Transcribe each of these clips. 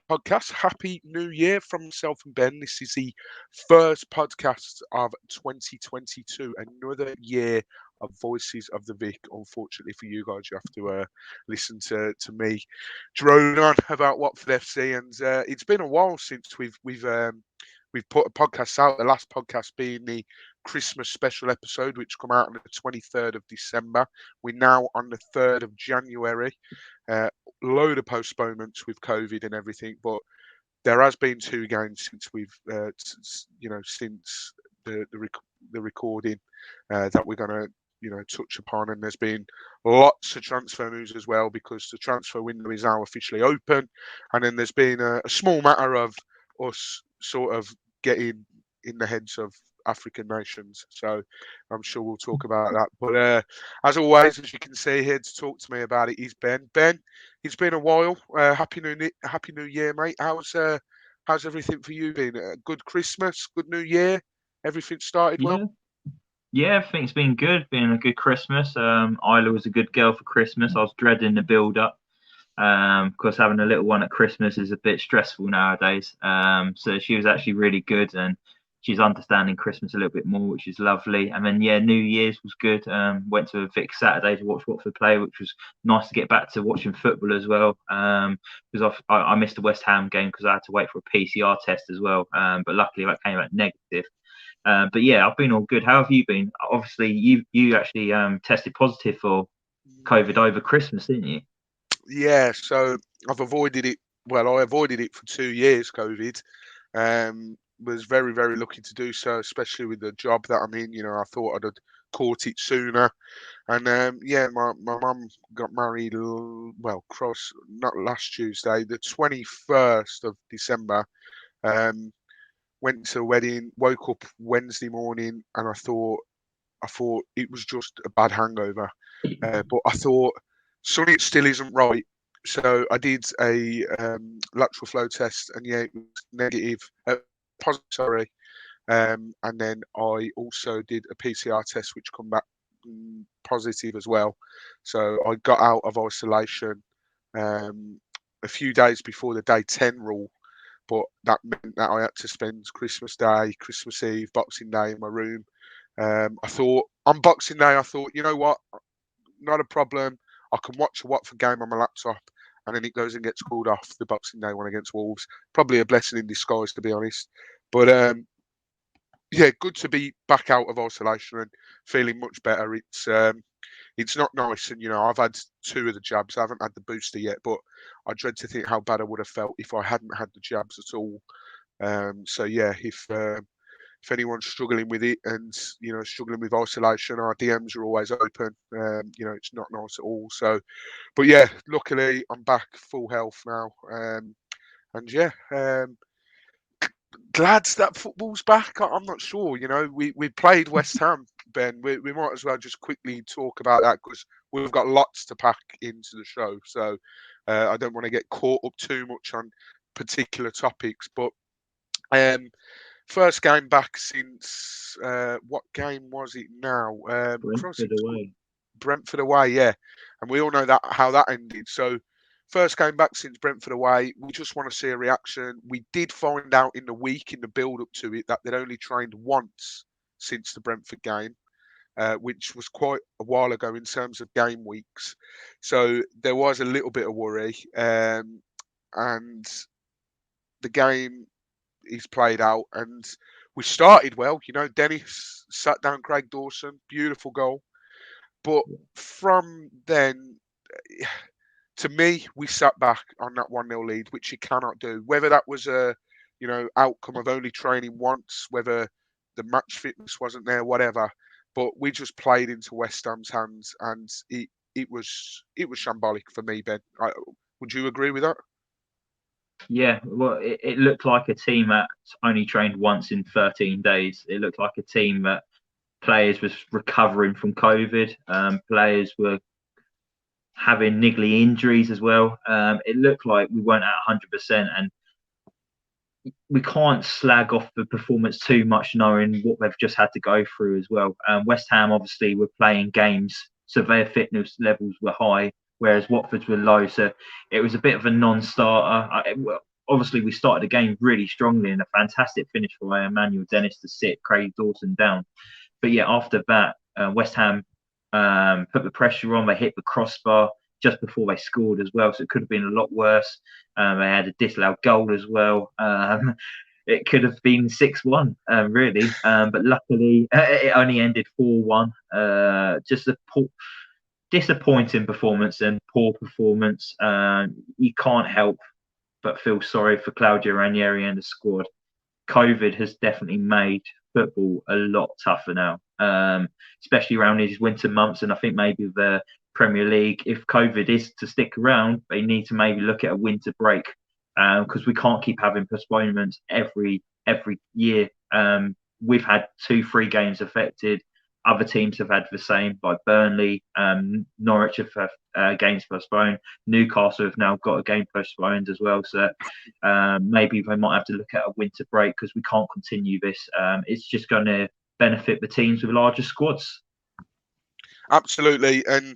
podcast. Happy New Year from myself and Ben. This is the first podcast of 2022. Another year of Voices of the Vic. Unfortunately for you guys, you have to listen to me droning on about Watford FC, and it's been a while since we've put a podcast out. The last podcast being the Christmas special episode, which come out on the 23rd of December. We're now on the 3rd of January. Uh, Load of postponements with COVID and everything, but there has been two games since since the recording that we're gonna touch upon, and there's been lots of transfer news as well because the transfer window is now officially open, and then there's been a small matter of us sort of getting in the heads of African nations. So I'm sure we'll talk about that. But as always, as you can see here to talk to me about it is Ben. Ben, it's been a while. Happy New Year, mate. How's everything for you been? Good Christmas, good New Year. Everything started well. Yeah, yeah, I think it's been good. Been a good Christmas. Isla was a good girl for Christmas. I was dreading the build up. Of course, having a little one at Christmas is a bit stressful nowadays. So she was actually really good, and she's understanding Christmas a little bit more, which is lovely. And then yeah, New Year's was good. Went to a Vic Saturday to watch Watford play, which was nice to get back to watching football as well. Because I missed the West Ham game because I had to wait for a PCR test as well. But luckily that came out negative. But yeah, I've been all good. How have you been? Obviously, you actually tested positive for COVID over Christmas, didn't you? Yeah, so I've avoided it. Well, I avoided it for 2 years. COVID. Was very, very lucky to do so, especially with the job that I'm in. I thought I'd have caught it sooner. And yeah, my mum got married. Cross not last Tuesday, the 21st of December. Um, Went to a wedding, woke up Wednesday morning, and I thought it was just a bad hangover. But I thought something still isn't right. So I did a lateral flow test, and yeah, it was negative, positive, sorry. And then I also did a PCR test, which come back positive as well. So I got out of isolation um, a few days before the day 10 rule, but that meant that I had to spend Christmas Day, Christmas Eve, Boxing Day in my room. I thought on Boxing Day, I thought, you know what, not a problem. I can watch a Watford game on my laptop, and then it goes and gets called off the Boxing Day one against Wolves. Probably a blessing in disguise, to be honest. But yeah, good to be back out of isolation and feeling much better. It's not nice, and I've had two of the jabs. I haven't had the booster yet, but I dread to think how bad I would have felt if I hadn't had the jabs at all. So yeah, if anyone's struggling with it and struggling with isolation, our DMs are always open. It's not nice at all. So, but yeah, luckily I'm back full health now, and yeah, glad that football's back. I'm not sure. We played West Ham, Ben. We might as well just quickly talk about that because we've got lots to pack into the show. So I don't want to get caught up too much on particular topics. But first game back since what game was it now? Brentford away. Brentford away, yeah. And we all know that how that ended. So first game back since Brentford away, we just want to see a reaction. We did find out in the week, in the build up to it, that they'd only trained once since the Brentford game, which was quite a while ago in terms of game weeks. So there was a little bit of worry. And the game is played out, and we started well. Dennis sat down Craig Dawson, beautiful goal. But from then, to me, we sat back on that 1-0 lead, which you cannot do. Whether that was a, outcome of only training once, whether the match fitness wasn't there, whatever. But we just played into West Ham's hands, and it was shambolic for me, Ben. Would you agree with that? Yeah, well, it looked like a team that only trained once in 13 days. It looked like a team that players was recovering from COVID. Players were having niggly injuries as well. It looked like we weren't at 100%, and we can't slag off the performance too much, knowing what they've just had to go through as well. West Ham obviously were playing games, so their fitness levels were high, whereas Watford's were low. So it was a bit of a non-starter. obviously we started the game really strongly and a fantastic finish by Emmanuel Dennis to sit Craig Dawson down. But yeah, after that, West Ham put the pressure on. They hit the crossbar just before they scored as well, so it could have been a lot worse. They had a disallowed goal as well. It could have been 6-1, really, but luckily it only ended 4-1. Just a disappointing performance and poor performance. You can't help but feel sorry for Claudio Ranieri and the squad. COVID has definitely made football a lot tougher now, especially around these winter months. And I think maybe the Premier League, if COVID is to stick around, they need to maybe look at a winter break, because we can't keep having postponements every year. We've had 2-3 games affected. Other teams have had the same, like Burnley, Norwich have games postponed. Newcastle have now got a game postponed as well. So maybe they might have to look at a winter break, because we can't continue this. It's just going to benefit the teams with larger squads. Absolutely, and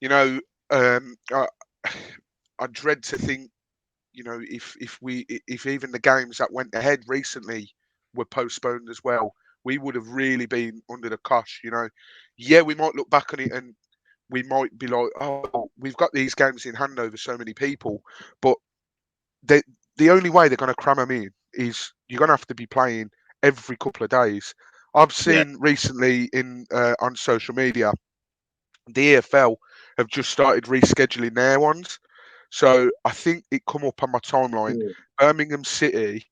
you know, I dread to think, you know, if even the games that went ahead recently were postponed as well, we would have really been under the cosh. You know, yeah, we might look back on it and we might be like, oh, we've got these games in hand over so many people, but the only way they're going to cram them in is you're going to have to be playing every couple of days. I've seen recently on social media, the EFL have just started rescheduling their ones. So I think it come up on my timeline. Birmingham City,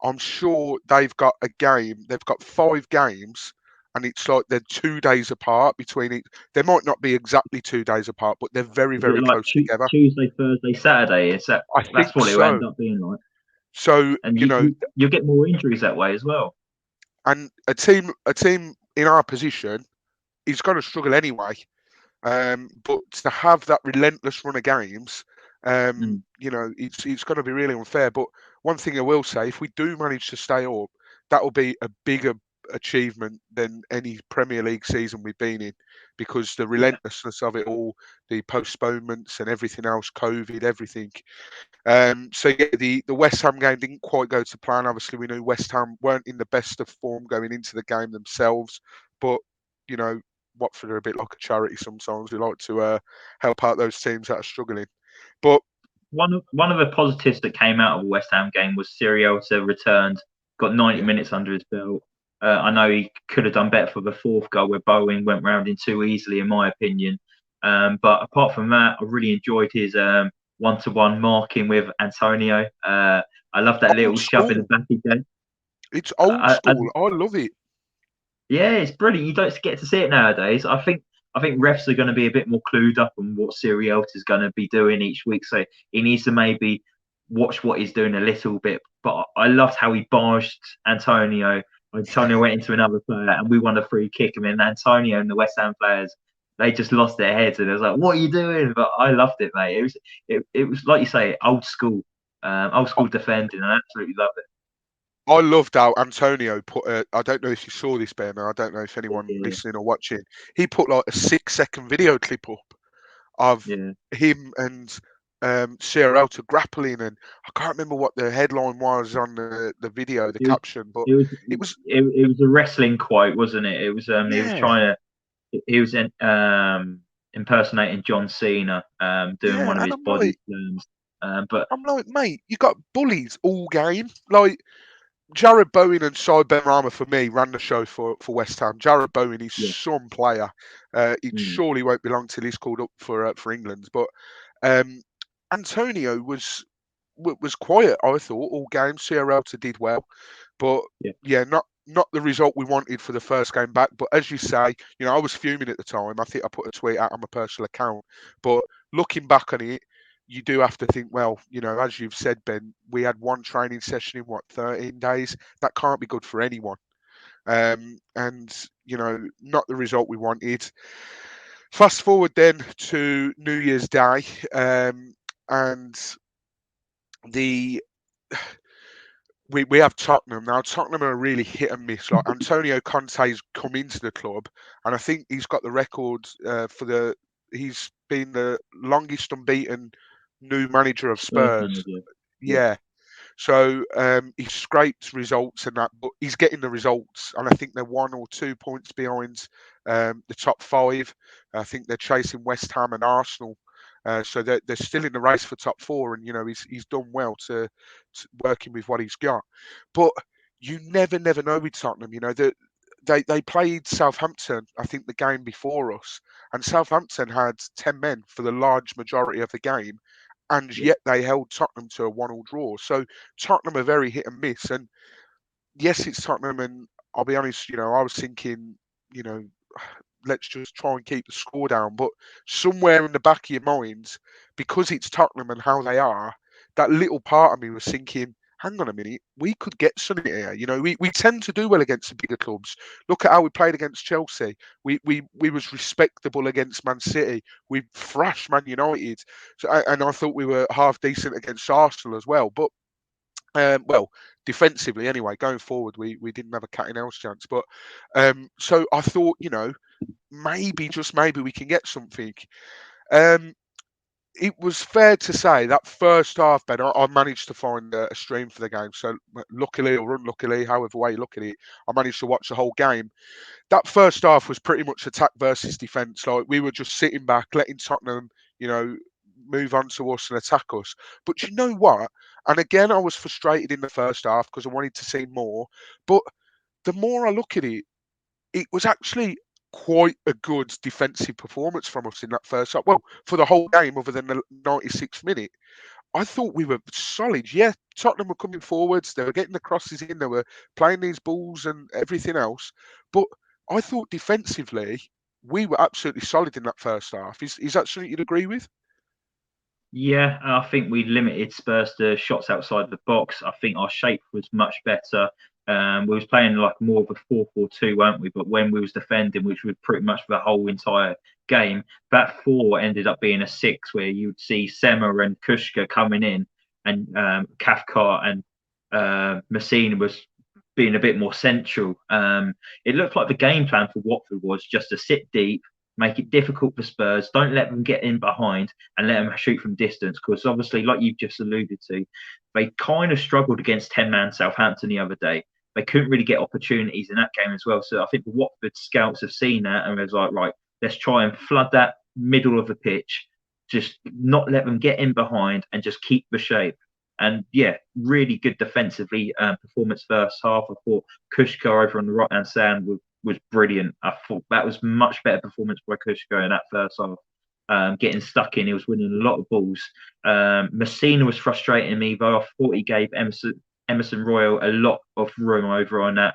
I'm sure they've got a game. They've got 5 games, and it's like they're 2 days apart between it. They might not be exactly 2 days apart, but they're very, very like close together. Tuesday, Thursday, Saturday. I That's think what it will so. end up being like. So And you know, you get more injuries that way as well. and a team in our position is going to struggle anyway. But to have that relentless run of games, you know, it's going to be really unfair. But one thing I will say, if we do manage to stay up, that will be a bigger achievement than any Premier League season we've been in, because the relentlessness of it all, the postponements and everything else, COVID, everything. So yeah, the West Ham game didn't quite go to plan. Obviously, we knew West Ham weren't in the best of form going into the game themselves, but you know, Watford are a bit like a charity sometimes. We like to help out those teams that are struggling. But one of the positives that came out of the West Ham game was Siriota returned, got 90 minutes under his belt. I know he could have done better for the 4th goal, where Bowen went round in too easily, in my opinion. But apart from that, I really enjoyed his one-to-one marking with Antonio. I love that little shove in the back again. It's old school. I love it. Yeah, it's brilliant. You don't get to see it nowadays. I think refs are going to be a bit more clued up on what Siriota is going to be doing each week, so he needs to maybe watch what he's doing a little bit. But I loved how he barged Antonio. Antonio went into another player, and we won a free kick. And then Antonio and the West Ham players, they just lost their heads, and it was like, "What are you doing?" But I loved it, mate. It was like you say, old school defending. I absolutely loved it. I loved how Antonio put I don't know if you saw this, Ben, I don't know if anyone listening or watching, he put like a 6-second video clip up of him and Sierralta grappling, and I can't remember what the headline was on the video, the caption, but it was a wrestling quote, wasn't it? It was he was impersonating John Cena, doing one of his body slams. But I'm like, mate, you got bullies all game. Like Jared Bowen and Cy Benrahma for me ran the show for West Ham. Jared Bowen is some player. He surely won't be long till he's called up for England. But Antonio was quiet, I thought, all game. Sierralta did well, but not the result we wanted for the first game back. But as you say, you know, I was fuming at the time. I think I put a tweet out on my personal account. But looking back on it, you do have to think, well, you know, as you've said, Ben, we had one training session in 13 days. That can't be good for anyone. And you know, not the result we wanted. Fast forward then to New Year's Day, and the we have Tottenham now. Tottenham are really hit and miss. Like Antonio Conte's come into the club, and I think he's got the record for he's been the longest unbeaten new manager of Spurs. Yeah. So he scraped results and that, but he's getting the results, and I think they're 1 or 2 points behind the top five. I think they're chasing West Ham and Arsenal. So they're still in the race for top four, and he's done well to working with what he's got. But you never know with Tottenham. They played Southampton, I think, the game before us, and Southampton had 10 men for the large majority of the game, and Yeah. yet they held Tottenham to a 1-1 draw. So Tottenham are very hit and miss. And yes, it's Tottenham, and I'll be honest, I was thinking, you know, let's just try and keep the score down. But somewhere in the back of your mind, because it's Tottenham and how they are, that little part of me was thinking, hang on a minute, we could get something here. We tend to do well against the bigger clubs. Look at how we played against Chelsea. We was respectable against Man City. We thrashed Man United. And I thought we were half decent against Arsenal as well. But well, defensively anyway, going forward, we didn't have a cat and mouse chance. But so I thought, maybe, just maybe, we can get something. Um, it was fair to say that first half, Ben, I managed to find a stream for the game. So luckily or unluckily, however way you look at it, I managed to watch the whole game. That first half was pretty much attack versus defence. Like, we were just sitting back, letting Tottenham, move on to us and attack us. But you know what? And again, I was frustrated in the first half because I wanted to see more. But the more I look at it, it was actually quite a good defensive performance from us in that first half. Well, for the whole game, other than the 96th minute, I thought we were solid. Yeah, Tottenham were coming forwards, they were getting the crosses in, they were playing these balls and everything else. But I thought defensively, we were absolutely solid in that first half. Is that something you'd agree with? Yeah, I think we limited Spurs to shots outside the box. I think our shape was much better. We was playing like more of a 4-4-2, weren't we? But when we was defending, which was pretty much the whole entire game, that four ended up being a six, where you'd see Sema and Kushka coming in, and Cathcart and Messina was being a bit more central. It looked like the game plan for Watford was just to sit deep, make it difficult for Spurs, don't let them get in behind, and let them shoot from distance. Because obviously, like you've just alluded to, they kind of struggled against 10-man Southampton the other day. They couldn't really get opportunities in that game as well. So I think the Watford scouts have seen that and was like, right, let's try and flood that middle of the pitch, just not let them get in behind and just keep the shape. And yeah, really good defensively performance first half. I thought Kushka over on the right hand side was brilliant. I thought that was much better performance by Kushka in that first half. Getting stuck in, he was winning a lot of balls. Messina was frustrating me, though. I thought he gave Emerson Royal a lot of room over on that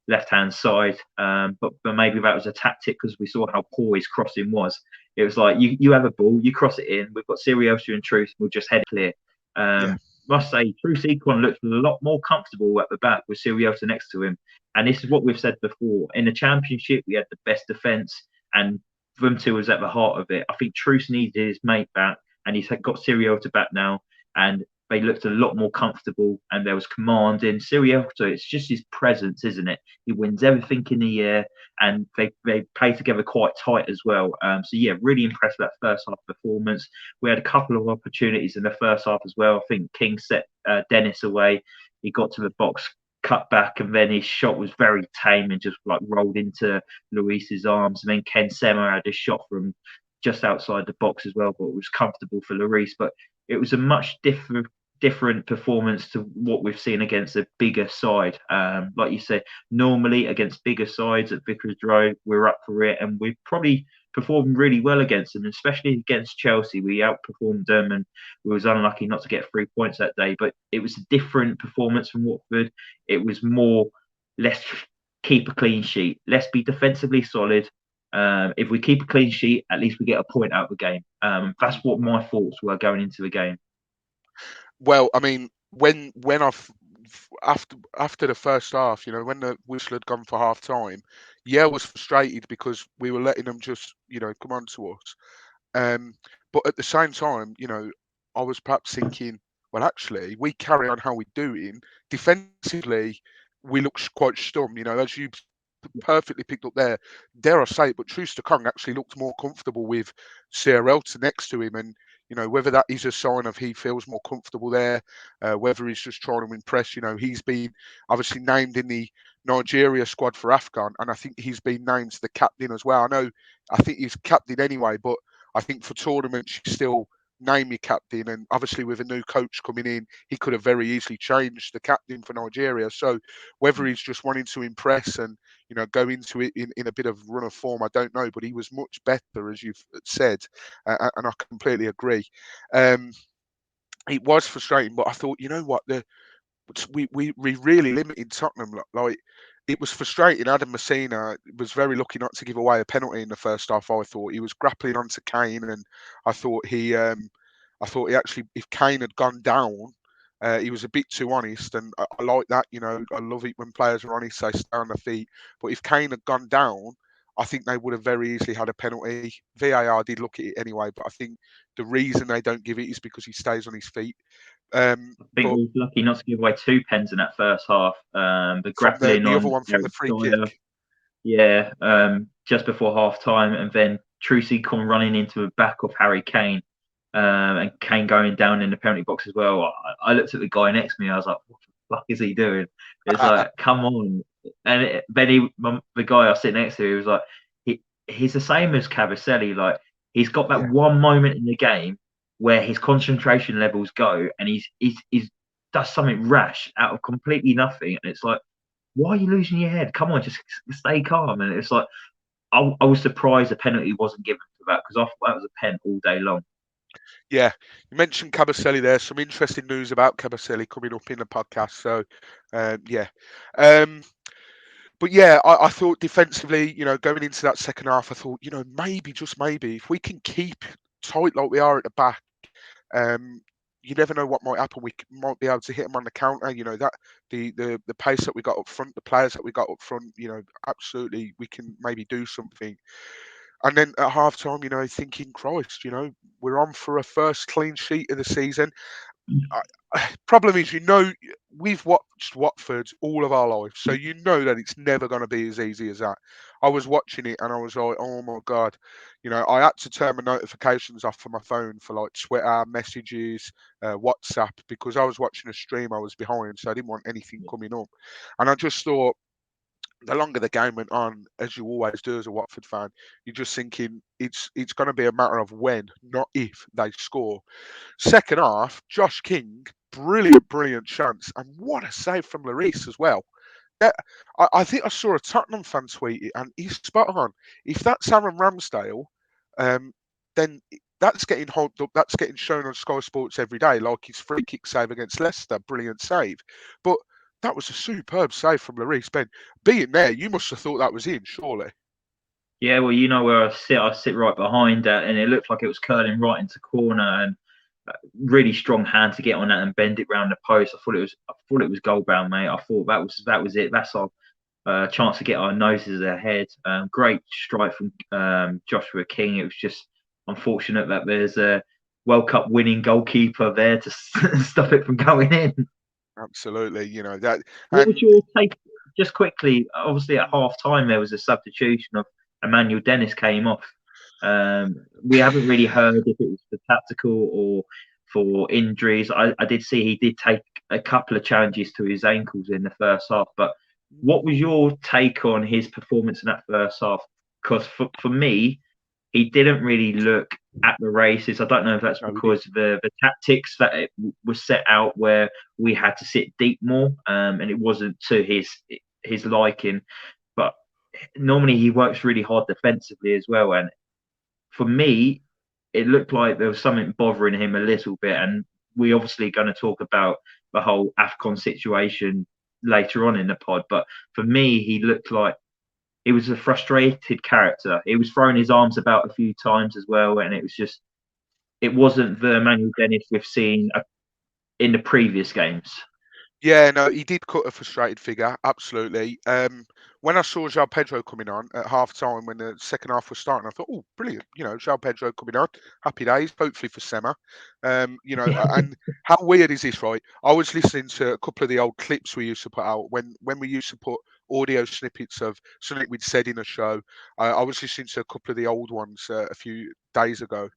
left hand side. But maybe that was a tactic because we saw how poor his crossing was. It was like you have a ball, you cross it in. We've got Sirielsu and Truth, we'll just head clear. Yeah. Must say, Truth Econ looked a lot more comfortable at the back with Sirielsu next to him. And this is what we've said before. In the Championship, we had the best defence, and them two was at the heart of it. I think Truce needed his mate back, and he's got Sirielsu back now, and they looked a lot more comfortable, and there was command in Sirielsu. It's just his presence, isn't it? He wins everything in the air, and they play together quite tight as well. So yeah, really impressed with that first half performance. We had a couple of opportunities in the first half as well. I think King set Dennis away. He got to the box, cut back, and then his shot was very tame and just like rolled into Luis's arms. And then Ken Sema had a shot from just outside the box as well, but it was comfortable for Luis. But it was a much different performance to what we've seen against a bigger side. Like you said, normally against bigger sides at Vicarage Road, we're up for it, and we've probably performed really well against them, especially against Chelsea. We outperformed them, and we was unlucky not to get 3 points that day. But it was a different performance from Watford. It was more, let's keep a clean sheet. Let's be defensively solid. If we keep a clean sheet, at least we get a point out of the game. That's what my thoughts were going into the game. Well, I mean, when after the first half, when the whistle had gone for half time, yeah, I was frustrated because we were letting them just, come on to us. But at the same time, I was perhaps thinking, well, actually, we carry on how we're doing. Defensively, we look quite stum, as you perfectly picked up there. Dare I say it, but Trooster Kong actually looked more comfortable with CRL to next to him. And whether that is a sign of he feels more comfortable there, whether he's just trying to impress. He's been obviously named in the Nigeria squad for AFCON, and I think he's been named the captain as well. I think he's captain anyway, but I think for tournaments you still name your captain, and obviously with a new coach coming in, he could have very easily changed the captain for Nigeria. So whether he's just wanting to impress and go into it in a bit of run of form, I don't know, but he was much better, as you've said, and I completely agree. It was frustrating, but I thought, you know what, we really limited Tottenham. Like, it was frustrating. Adam Messina was very lucky not to give away a penalty in the first half. I thought he was grappling onto Kane, and I thought he actually, if Kane had gone down, he was a bit too honest, and I like that. I love it when players are honest, they stay on their feet. But if Kane had gone down, I think they would have very easily had a penalty. VAR did look at it anyway, but I think the reason they don't give it is because he stays on his feet. I think we was lucky not to give away 2 pens in that first half. The grappling the on other one from the free kick. Yeah, just before half time, and then Trucy come running into the back of Harry Kane, and Kane going down in the penalty box as well. I looked at the guy next to me. I was like, "What the fuck is he doing?" It's like, come on. And then the guy I was sitting next to, he was like, he's the same as Cavaselli. Like, he's got that one moment in the game where his concentration levels go, and he's does something rash out of completely nothing, and it's like, why are you losing your head? Come on, just stay calm. And it's like, I was surprised the penalty wasn't given for that, because I thought that was a pen all day long. Yeah, you mentioned Cavaselli there. Some interesting news about Cavaselli coming up in the podcast. So, yeah. But yeah, I thought defensively, going into that second half, I thought, maybe, just maybe, if we can keep tight like we are at the back, you never know what might happen. We might be able to hit them on the counter. That the pace that we got up front, the players that we got up front, absolutely, we can maybe do something. And then at half time, thinking, Christ, we're on for a first clean sheet of the season. Problem is, we've watched Watford all of our lives, so that it's never going to be as easy as that. I was watching it and I was like, oh my God. I had to turn my notifications off for my phone for like Twitter, messages, WhatsApp, because I was watching a stream I was behind, so I didn't want anything coming up. And I just thought, the longer the game went on, as you always do as a Watford fan, you're just thinking it's going to be a matter of when, not if, they score. Second half, Josh King, brilliant chance, and what a save from Lloris as well. Yeah, I think I saw a Tottenham fan tweet it, and he's spot on. If that's Aaron Ramsdale, then that's getting hyped up. That's getting shown on Sky Sports every day, like his free kick save against Leicester, brilliant save. But that was a superb save from Lloris. Ben, being there, you must have thought that was in, surely. Yeah, well, where I sit right behind that, and it looked like it was curling right into corner, and really strong hand to get on that and bend it round the post. I thought it was goal bound, mate. I thought that was it. That's our chance to get our noses ahead. Great strike from Joshua King. It was just unfortunate that there's a World Cup winning goalkeeper there to stop it from going in. Absolutely, that. What was your take? Just quickly, obviously at half time there was a substitution of Emmanuel Dennis came off. We haven't really heard if it was for tactical or for injuries. I did see he did take a couple of challenges to his ankles in the first half, but what was your take on his performance in that first half? Because for me, he didn't really look at the races. I don't know if that's because the tactics that it was set out where we had to sit deep more, and it wasn't to his liking. But normally he works really hard defensively as well, and for me, it looked like there was something bothering him a little bit. And we obviously going to talk about the whole AFCON situation later on in the pod. But for me, he looked like he was a frustrated character. He was throwing his arms about a few times as well, and it wasn't the Emmanuel Dennis we've seen in the previous games. Yeah, no, he did cut a frustrated figure, absolutely. When I saw João Pedro coming on at half time when the second half was starting, I thought, oh, brilliant, João Pedro coming on, happy days, hopefully for Sema. And how weird is this, right? I was listening to a couple of the old clips we used to put out when we used to put audio snippets of something we'd said in a show. I was listening to a couple of the old ones a few days ago.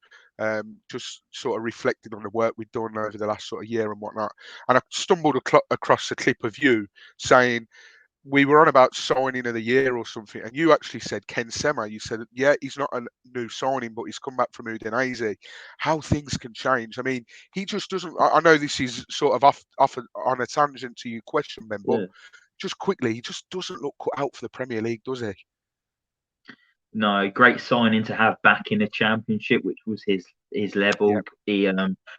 just sort of reflecting on the work we've done over the last sort of year and whatnot. And I stumbled across a clip of you saying we were on about signing of the year or something, and you actually said Ken Sema. You said, yeah, he's not a new signing, but he's come back from Udinese. How things can change. I mean, he just doesn't. I know this is sort of off on a tangent to your question, Ben, but Yeah. just quickly, he just doesn't look cut out for the Premier League, does he? No, great signing to have back in the Championship, which was his level. He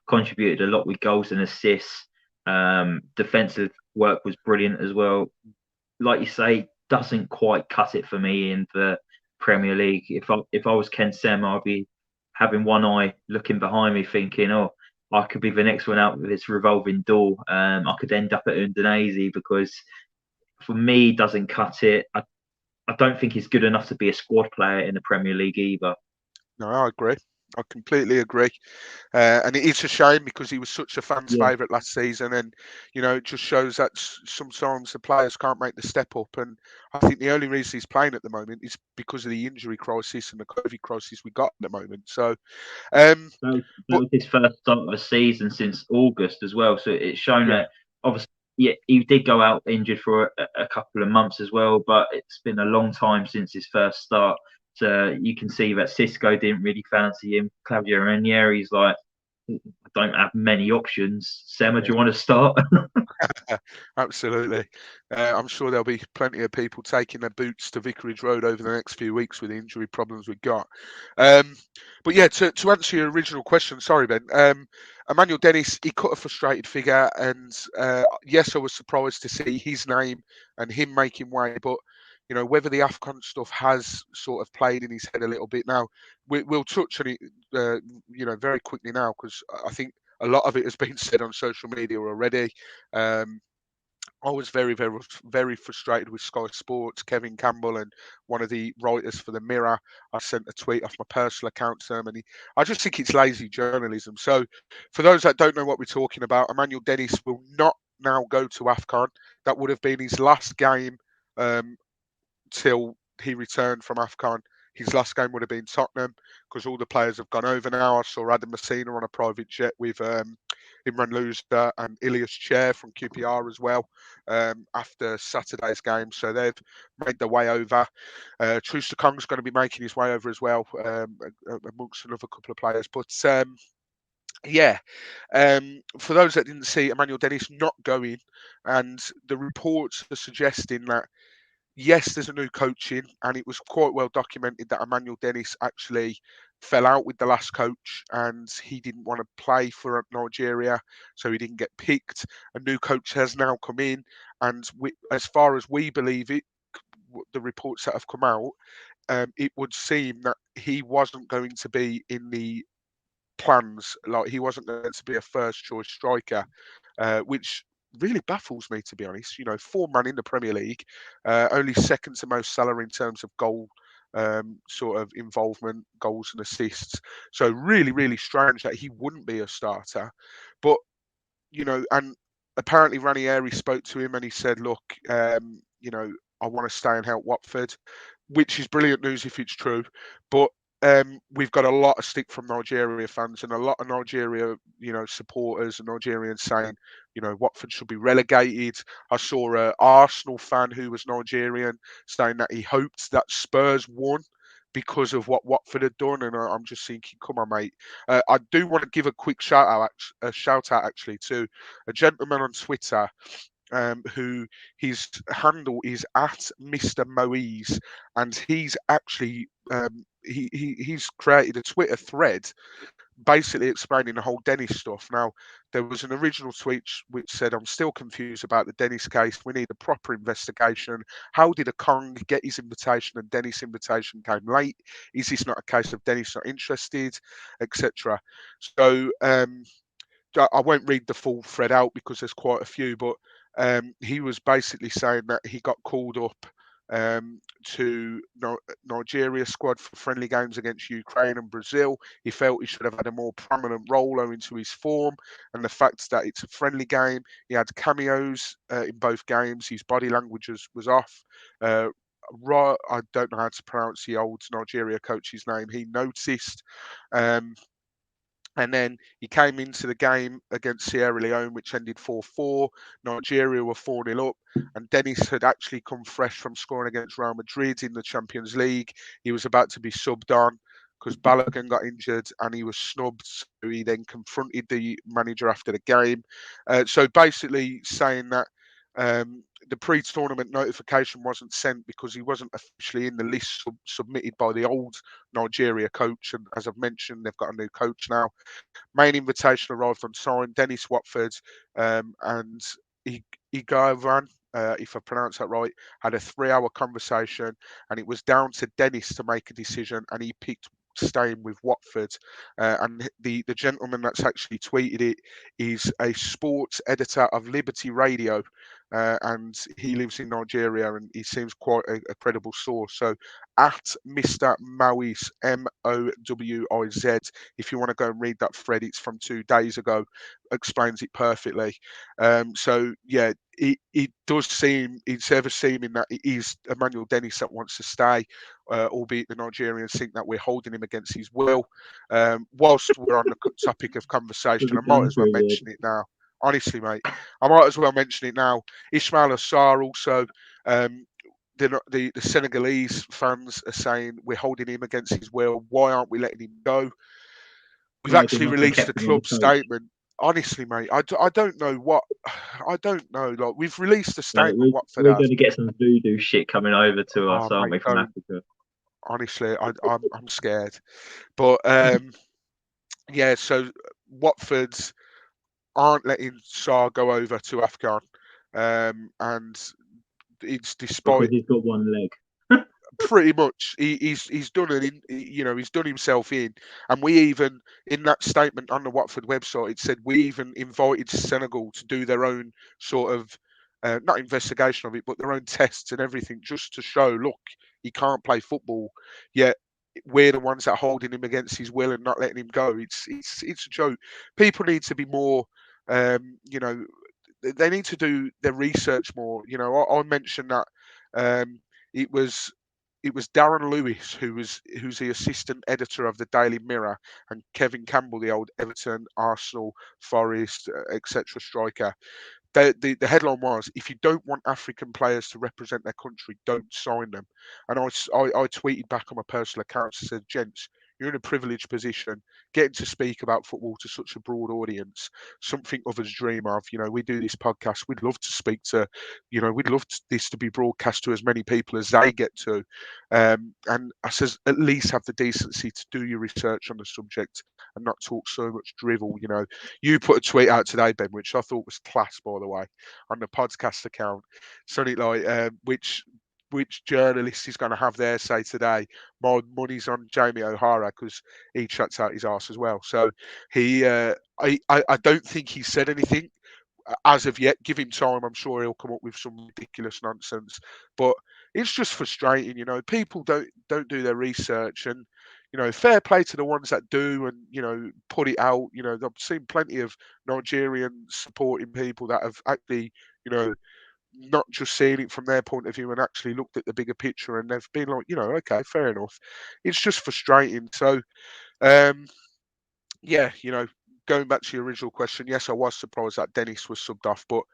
contributed a lot with goals and assists. Defensive work was brilliant as well. Like you say, doesn't quite cut it for me in the Premier League. If I was Ken Sem, I'd be having one eye looking behind me, thinking, "Oh, I could be the next one out with this revolving door. I could end up at Udinese," because for me, doesn't cut it. I don't think he's good enough to be a squad player in the Premier League either. No, I agree. I completely agree. And it is a shame because he was such a fan's Yeah, favourite last season. And, it just shows that sometimes the players can't make the step up. And I think the only reason he's playing at the moment is because of the injury crisis and the COVID crisis we got at the moment. So, that but was his first start of the season since August as well. So it's shown yeah, that obviously, yeah, he did go out injured for a couple of months as well, but it's been a long time since his first start. So you can see that Cisco didn't really fancy him. Claudio Ranieri's like, I don't have many options. Sema, do yeah. you want to start? Absolutely. I'm sure there'll be plenty of people taking their boots to Vicarage Road over the next few weeks with the injury problems we've got. But yeah, to answer your original question, sorry, Ben. Emmanuel Dennis, he cut a frustrated figure, and yes, I was surprised to see his name and him making way. But whether the AFCON stuff has sort of played in his head a little bit now, we'll touch on it, very quickly now because I think a lot of it has been said on social media already. Um, I was very, very, very frustrated with Sky Sports, Kevin Campbell, and one of the writers for the Mirror. I sent a tweet off my personal account to him, and I just think it's lazy journalism. So, for those that don't know what we're talking about, Emmanuel Dennis will not now go to AFCON. That would have been his last game um, till he returned from AFCON. His last game would have been Tottenham because all the players have gone over now. I saw Adam Messina on a private jet with Imran Luzda and Ilias Chair from QPR as well after Saturday's game. So they've made their way over. Truster Kong's going to be making his way over as well, amongst another couple of players. But yeah, for those that didn't see, Emmanuel Dennis not going, and the reports are suggesting that yes, there's a new coaching, and it was quite well documented that Emmanuel Dennis actually fell out with the last coach and he didn't want to play for Nigeria, so he didn't get picked. A new coach has now come in, and as far as we believe it, the reports that have come out, it would seem that he wasn't going to be in the plans, like he wasn't going to be a first choice striker, which really baffles me, to be honest. Four-man in the Premier League, only second to most salary in terms of goal sort of involvement, goals and assists. So really, really strange that he wouldn't be a starter. But and apparently Ranieri spoke to him and he said, "Look, I want to stay and help Watford," which is brilliant news if it's true. But we've got a lot of stick from Nigeria fans and a lot of Nigeria, supporters and Nigerians saying, Watford should be relegated. I saw a Arsenal fan who was Nigerian saying that he hoped that Spurs won because of what Watford had done, and I'm just thinking, come on, mate. I do want to give a quick shout out actually to a gentleman on Twitter who his handle is at Mr. Moise, and he's actually he's created a Twitter thread basically explaining the whole Dennis stuff. Now, there was an original tweet which said, "I'm still confused about the Dennis case. We need a proper investigation. How did a Kong get his invitation and Dennis' invitation came late? Is this not a case of Dennis not interested, etc." So I won't read the full thread out because there's quite a few, but he was basically saying that he got called up to Nigeria squad for friendly games against Ukraine and Brazil. He felt he should have had a more prominent role owing to his form and the fact that it's a friendly game. He had cameos in both games. His body language was off. I don't know how to pronounce the old Nigeria coach's name. He noticed. And then he came into the game against Sierra Leone, which ended 4-4. Nigeria were 4-0 up. And Dennis had actually come fresh from scoring against Real Madrid in the Champions League. He was about to be subbed on because Balogun got injured and he was snubbed. So he then confronted the manager after the game. So basically saying that the pre-tournament notification wasn't sent because he wasn't officially in the list submitted by the old Nigeria coach. And as I've mentioned, they've got a new coach now. Main invitation arrived on time. Dennis Watford and Igavan, if I pronounce that right, had a 3-hour conversation, and it was down to Dennis to make a decision, and he picked staying with Watford. And the gentleman that's actually tweeted it is a sports editor of Liberty Radio, and he lives in Nigeria, and he seems quite a credible source. So at Mr. Mowiz, Mowiz, if you want to go and read that thread, it's from 2 days ago, explains it perfectly. So yeah, it does seem, it's ever seeming that it is Emmanuel Dennis that wants to stay, albeit the Nigerians think that we're holding him against his will. Whilst we're on the topic of conversation, I might as well mention it now. Honestly, mate, I might as well mention it now. Ismail Assar also, the Senegalese fans are saying we're holding him against his will. Why aren't we letting him go? We've actually released the club statement. Honestly, mate, I don't know what I don't know. Like, we've released a statement. Watford we're have. going to get some voodoo shit coming over to us, Oh, aren't mate, we, from don't. Africa? Honestly, I'm scared. But yeah, so Watford's aren't letting Sarr go over to Afghan, and it's Because despite he's got one leg. pretty much he's done he's done himself in. And we even, in that statement on the Watford website, it said we even invited Senegal to do their own sort of not investigation of it, but their own tests and everything, just to show, look, he can't play football, yet we're the ones that are holding him against his will and not letting him go. It's a joke. People need to be more, you know, they need to do their research more. You know, I mentioned that um, it was Darren Lewis who's the assistant editor of the Daily Mirror, and Kevin Campbell, the old Everton, Arsenal, Forest, etc. striker. The headline was, if you don't want African players to represent their country, don't sign them. And I tweeted back on my personal account and said, gents, you're in a privileged position, getting to speak about football to such a broad audience, something others dream of. You know, we do this podcast. We'd love to speak to, we'd love this to be broadcast to as many people as they get to. And I says, at least have the decency to do your research on the subject and not talk so much drivel. You know, you put a tweet out today, Ben, which I thought was class, by the way, on the podcast account. Something like, which journalist is going to have their say today? My money's on Jamie O'Hara because he shuts out his arse as well. So I don't think he said anything as of yet. Give him time. I'm sure he'll come up with some ridiculous nonsense. But it's just frustrating, People don't do their research, and fair play to the ones that do, and put it out. I've seen plenty of Nigerian supporting people that have actually, not just seeing it from their point of view and actually looked at the bigger picture, and they've been like, okay, fair enough. It's just frustrating. So, yeah, going back to your original question, yes, I was surprised that Dennis was subbed off, but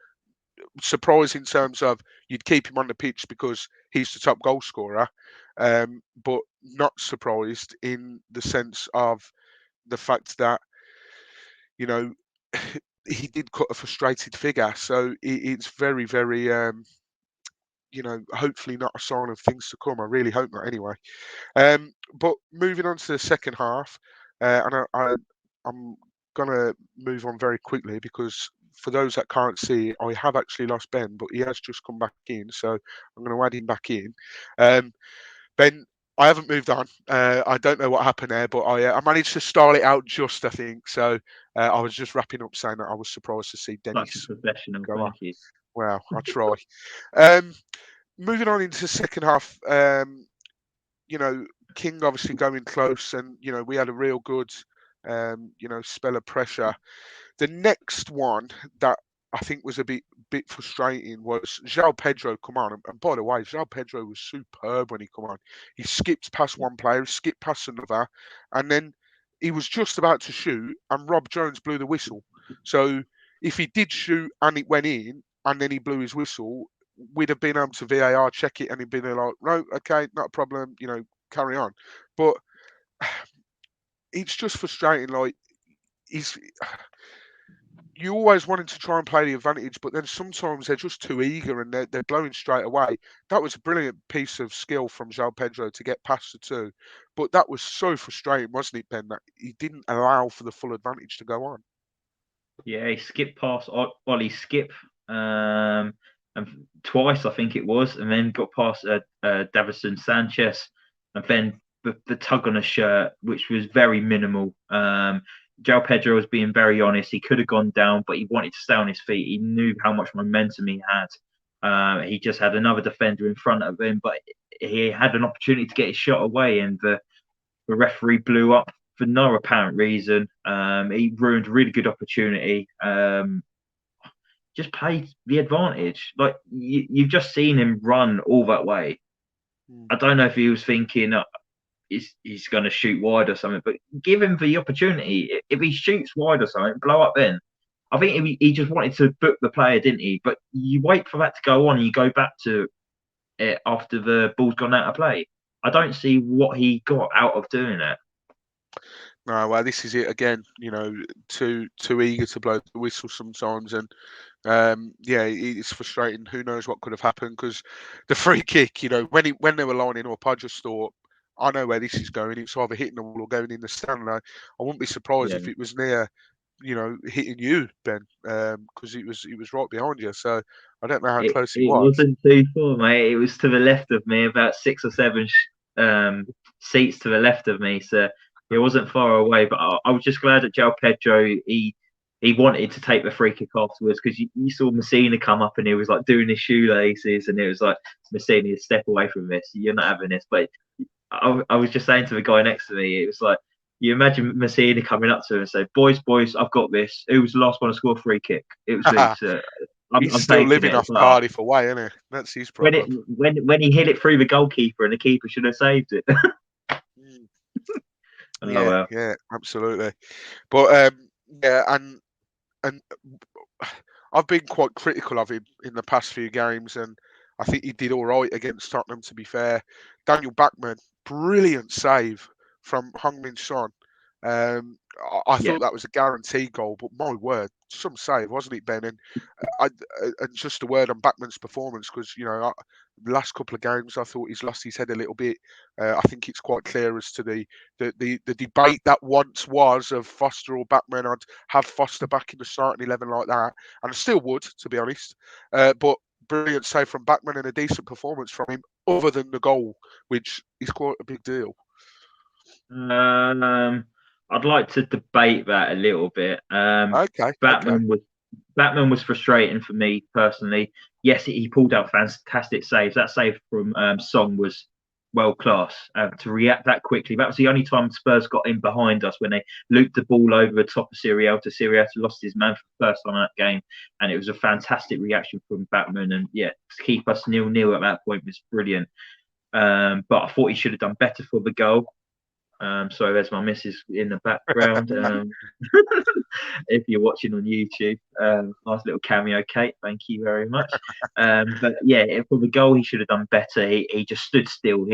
surprised in terms of you'd keep him on the pitch because he's the top goal scorer, but not surprised in the sense of the fact that, you know, he did cut a frustrated figure. So it's very, very, hopefully not a sign of things to come. I really hope not anyway. But moving on to the second half, I'm going to move on very quickly because for those that can't see, I have actually lost Ben, but he has just come back in. So I'm going to add him back in. Ben, I haven't moved on. I don't know what happened there, but I managed to style it out just, I think. So I was just wrapping up saying that I was surprised to see Such a Dennis professional, go thank off. you. Wow, I try. Um, Moving on into the second half, King obviously going close, and we had a real good, spell of pressure. The next one that I think was a bit frustrating was João Pedro come on, and by the way, João Pedro was superb when he come on. He skipped past one player, he skipped past another, and then he was just about to shoot, and Rob Jones blew the whistle. So if he did shoot and it went in, and then he blew his whistle, we'd have been able to VAR check it, and he'd been like, no, okay, not a problem, carry on. But it's just frustrating. Like, he's you always wanted to try and play the advantage, but then sometimes they're just too eager and they're blowing straight away. That was a brilliant piece of skill from João Pedro to get past the two, but that was so frustrating, wasn't it, Ben? That he didn't allow for the full advantage to go on. Yeah, he skipped past Ollie Skip, and twice I think it was, and then got past Davison Sanchez, and then the tug on a shirt, which was very minimal. João Pedro was being very honest. He could have gone down, but he wanted to stay on his feet. He knew how much momentum he had. He just had another defender in front of him, but he had an opportunity to get his shot away, and the referee blew up for no apparent reason. He ruined a really good opportunity. Just played the advantage. Like, you've just seen him run all that way. I don't know if he was thinking he's going to shoot wide or something, but give him the opportunity. If he shoots wide or something, blow up in. I think he just wanted to book the player, didn't he? But you wait for that to go on and you go back to it after the ball's gone out of play. I don't see what he got out of doing it. No, well, this is it again. Too eager to blow the whistle sometimes, and it's frustrating. Who knows what could have happened? Because the free kick, when they were lining up, I just thought, I know where this is going. It's either hitting the wall or going in the stand. And I wouldn't be surprised if it was near, hitting you, Ben, because it was right behind you. So I don't know how close it was. It wasn't too far, mate. It was to the left of me, about 6 or 7 seats to the left of me. So it wasn't far away. But I was just glad that João Pedro, he wanted to take the free kick afterwards, because you saw Messina come up and he was like doing his shoelaces, and it was like, Messina, step away from this. You're not having this. But I was just saying to the guy next to me, it was like, you imagine Messina coming up to him and say, boys, I've got this. Who was the last one to score a free kick? It was Luke. He's still living off Cardiff away, isn't he? That's his problem. When he hit it through the goalkeeper, and the keeper should have saved it. Yeah, absolutely. But and I've been quite critical of him in the past few games, and I think he did all right against Tottenham, to be fair. Daniel Bachmann, brilliant save from Heung-min Son. I thought that was a guaranteed goal, but my word, some save, wasn't it, Ben? And just a word on Bachmann's performance, because the last couple of games I thought he's lost his head a little bit. I think it's quite clear as to the debate that once was of Foster or Bachmann. I'd have Foster back in the starting 11 like that, and I still would, to be honest. But brilliant save from Bachmann and a decent performance from him, other than the goal, which is quite a big deal. I'd like to debate that a little bit. Okay. Bachmann was frustrating for me personally. Yes, he pulled out fantastic saves. That save from Song was world class. To react that quickly, that was the only time Spurs got in behind us, when they looped the ball over the top of Sirielta. Sirielta lost his man for the first time in that game, and it was a fantastic reaction from Bachmann. And to keep us 0-0 at that point was brilliant. But I thought he should have done better for the goal. So there's my missus in the background. If you're watching on YouTube, nice little cameo, Kate. Thank you very much. But for the goal, he should have done better. He just stood still.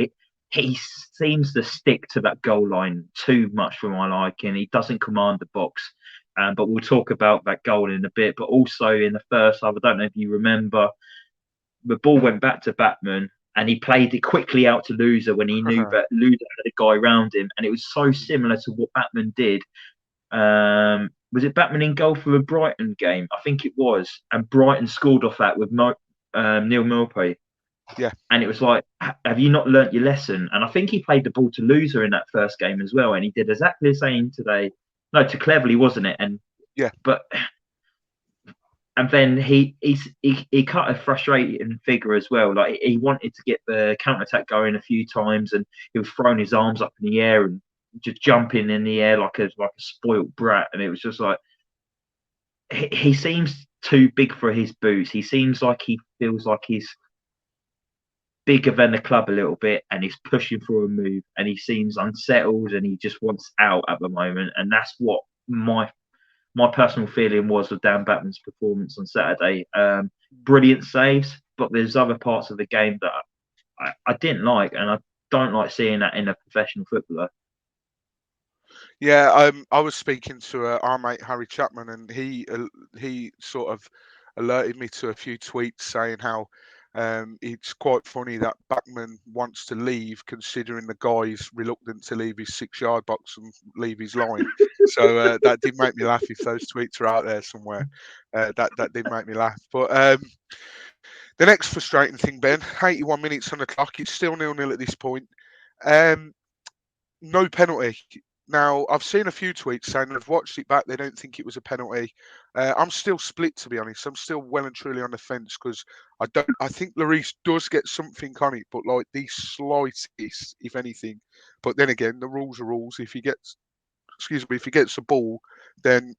He seems to stick to that goal line too much for my liking. He doesn't command the box. But we'll talk about that goal in a bit. But also in the first half, I don't know if you remember, the ball went back to Bachmann, and he played it quickly out to Loser when he knew that Loser had a guy around him. And it was so similar to what Bachmann did. Was it Bachmann in goal for the Brighton game? I think it was. And Brighton scored off that with Neil Maupay. Yeah. And it was like, have you not learnt your lesson? And I think he played the ball to Loser in that first game as well. And he did exactly the same today. No, to Cleverley, wasn't it? And And then he cut a frustrating figure as well. Like, he wanted to get the counter-attack going a few times, and he was throwing his arms up in the air and just jumping in the air like a spoilt brat. And it was just like, he seems too big for his boots. He seems like he feels like he's bigger than the club a little bit, and he's pushing for a move, and he seems unsettled, and he just wants out at the moment, and that's what my personal feeling was of Dan Batman's performance on Saturday. Brilliant saves, but there's other parts of the game that I didn't like, and I don't like seeing that in a professional footballer. Yeah, I was speaking to our mate Harry Chapman, and he sort of alerted me to a few tweets saying how it's quite funny that Backman wants to leave, considering the guy's reluctant to leave his 6-yard box and leave his line. So that did make me laugh. If those tweets are out there somewhere, that did make me laugh. But the next frustrating thing, Ben, 81 minutes on the clock. It's still 0-0 at this point. No penalty. Now, I've seen a few tweets saying they've watched it back. They don't think it was a penalty. I'm still split, to be honest. I'm still well and truly on the fence because I don't. I think Lloris does get something on it, but like the slightest, if anything. But then again, the rules are rules. If he gets, if he gets a ball, then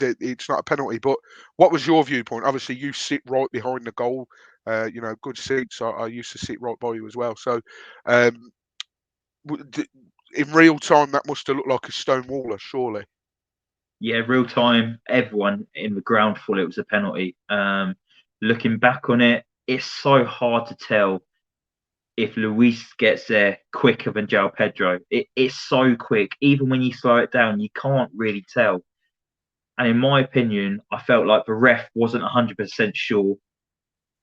it's not a penalty. But what was your viewpoint? Obviously, you sit right behind the goal. Good seats. I used to sit right by you as well. So. In real time, that must have looked like a stone waller, surely. Yeah, real time, everyone in the ground thought it was a penalty. Looking back on it, it's so hard to tell if Luis gets there quicker than João Pedro. It's so quick. Even when you slow it down, you can't really tell. And in my opinion, I felt like the ref wasn't 100% sure.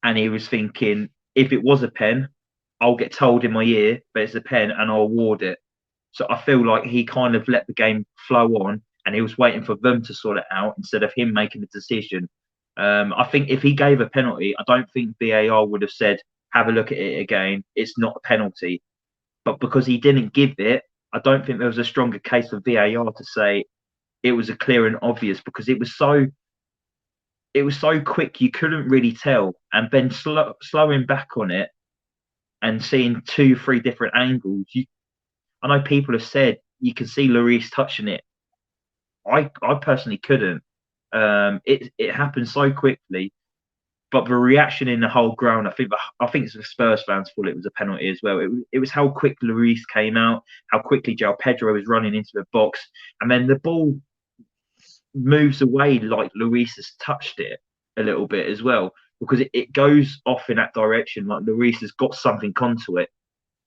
And he was thinking, if it was a pen, I'll get told in my ear that it's a pen and I'll award it. So I feel like he kind of let the game flow on, and he was waiting for them to sort it out instead of him making the decision. I think if he gave a penalty, I don't think VAR would have said, have a look at it again. It's not a penalty. But because he didn't give it, I don't think there was a stronger case for VAR to say it was a clear and obvious, because it was so quick you couldn't really tell. And then slowing back on it and seeing 2-3 different angles, I know people have said you can see Lloris touching it. I personally couldn't. It happened so quickly, but the reaction in the whole ground, I think it's the Spurs fans thought it was a penalty as well. It was how quick Lloris came out, how quickly João Pedro was running into the box, and then the ball moves away like Lloris has touched it a little bit as well, because it goes off in that direction like Lloris has got something onto it.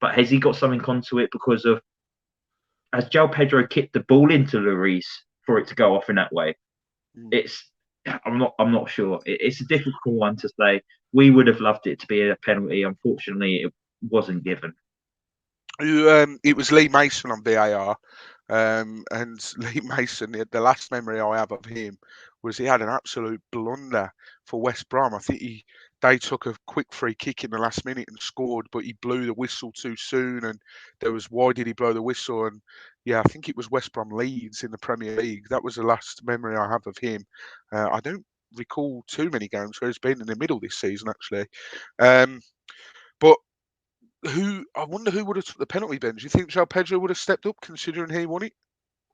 But has he got something onto it because of, has João Pedro kicked the ball into Lloris for it to go off in that way? I'm not sure. It's a difficult one to say. We would have loved it to be a penalty. Unfortunately, it wasn't given. It was Lee Mason on VAR, and Lee Mason. The last memory I have of him was he had an absolute blunder for West Brom. I think they took a quick free kick in the last minute and scored, but he blew the whistle too soon. And there was, why did he blow the whistle? And yeah, I think it was West Brom Leeds in the Premier League. That was the last memory I have of him. I don't recall too many games where he's been in the middle this season, actually. But I wonder who would have took the penalty then. Do you think João Pedro would have stepped up considering he won it?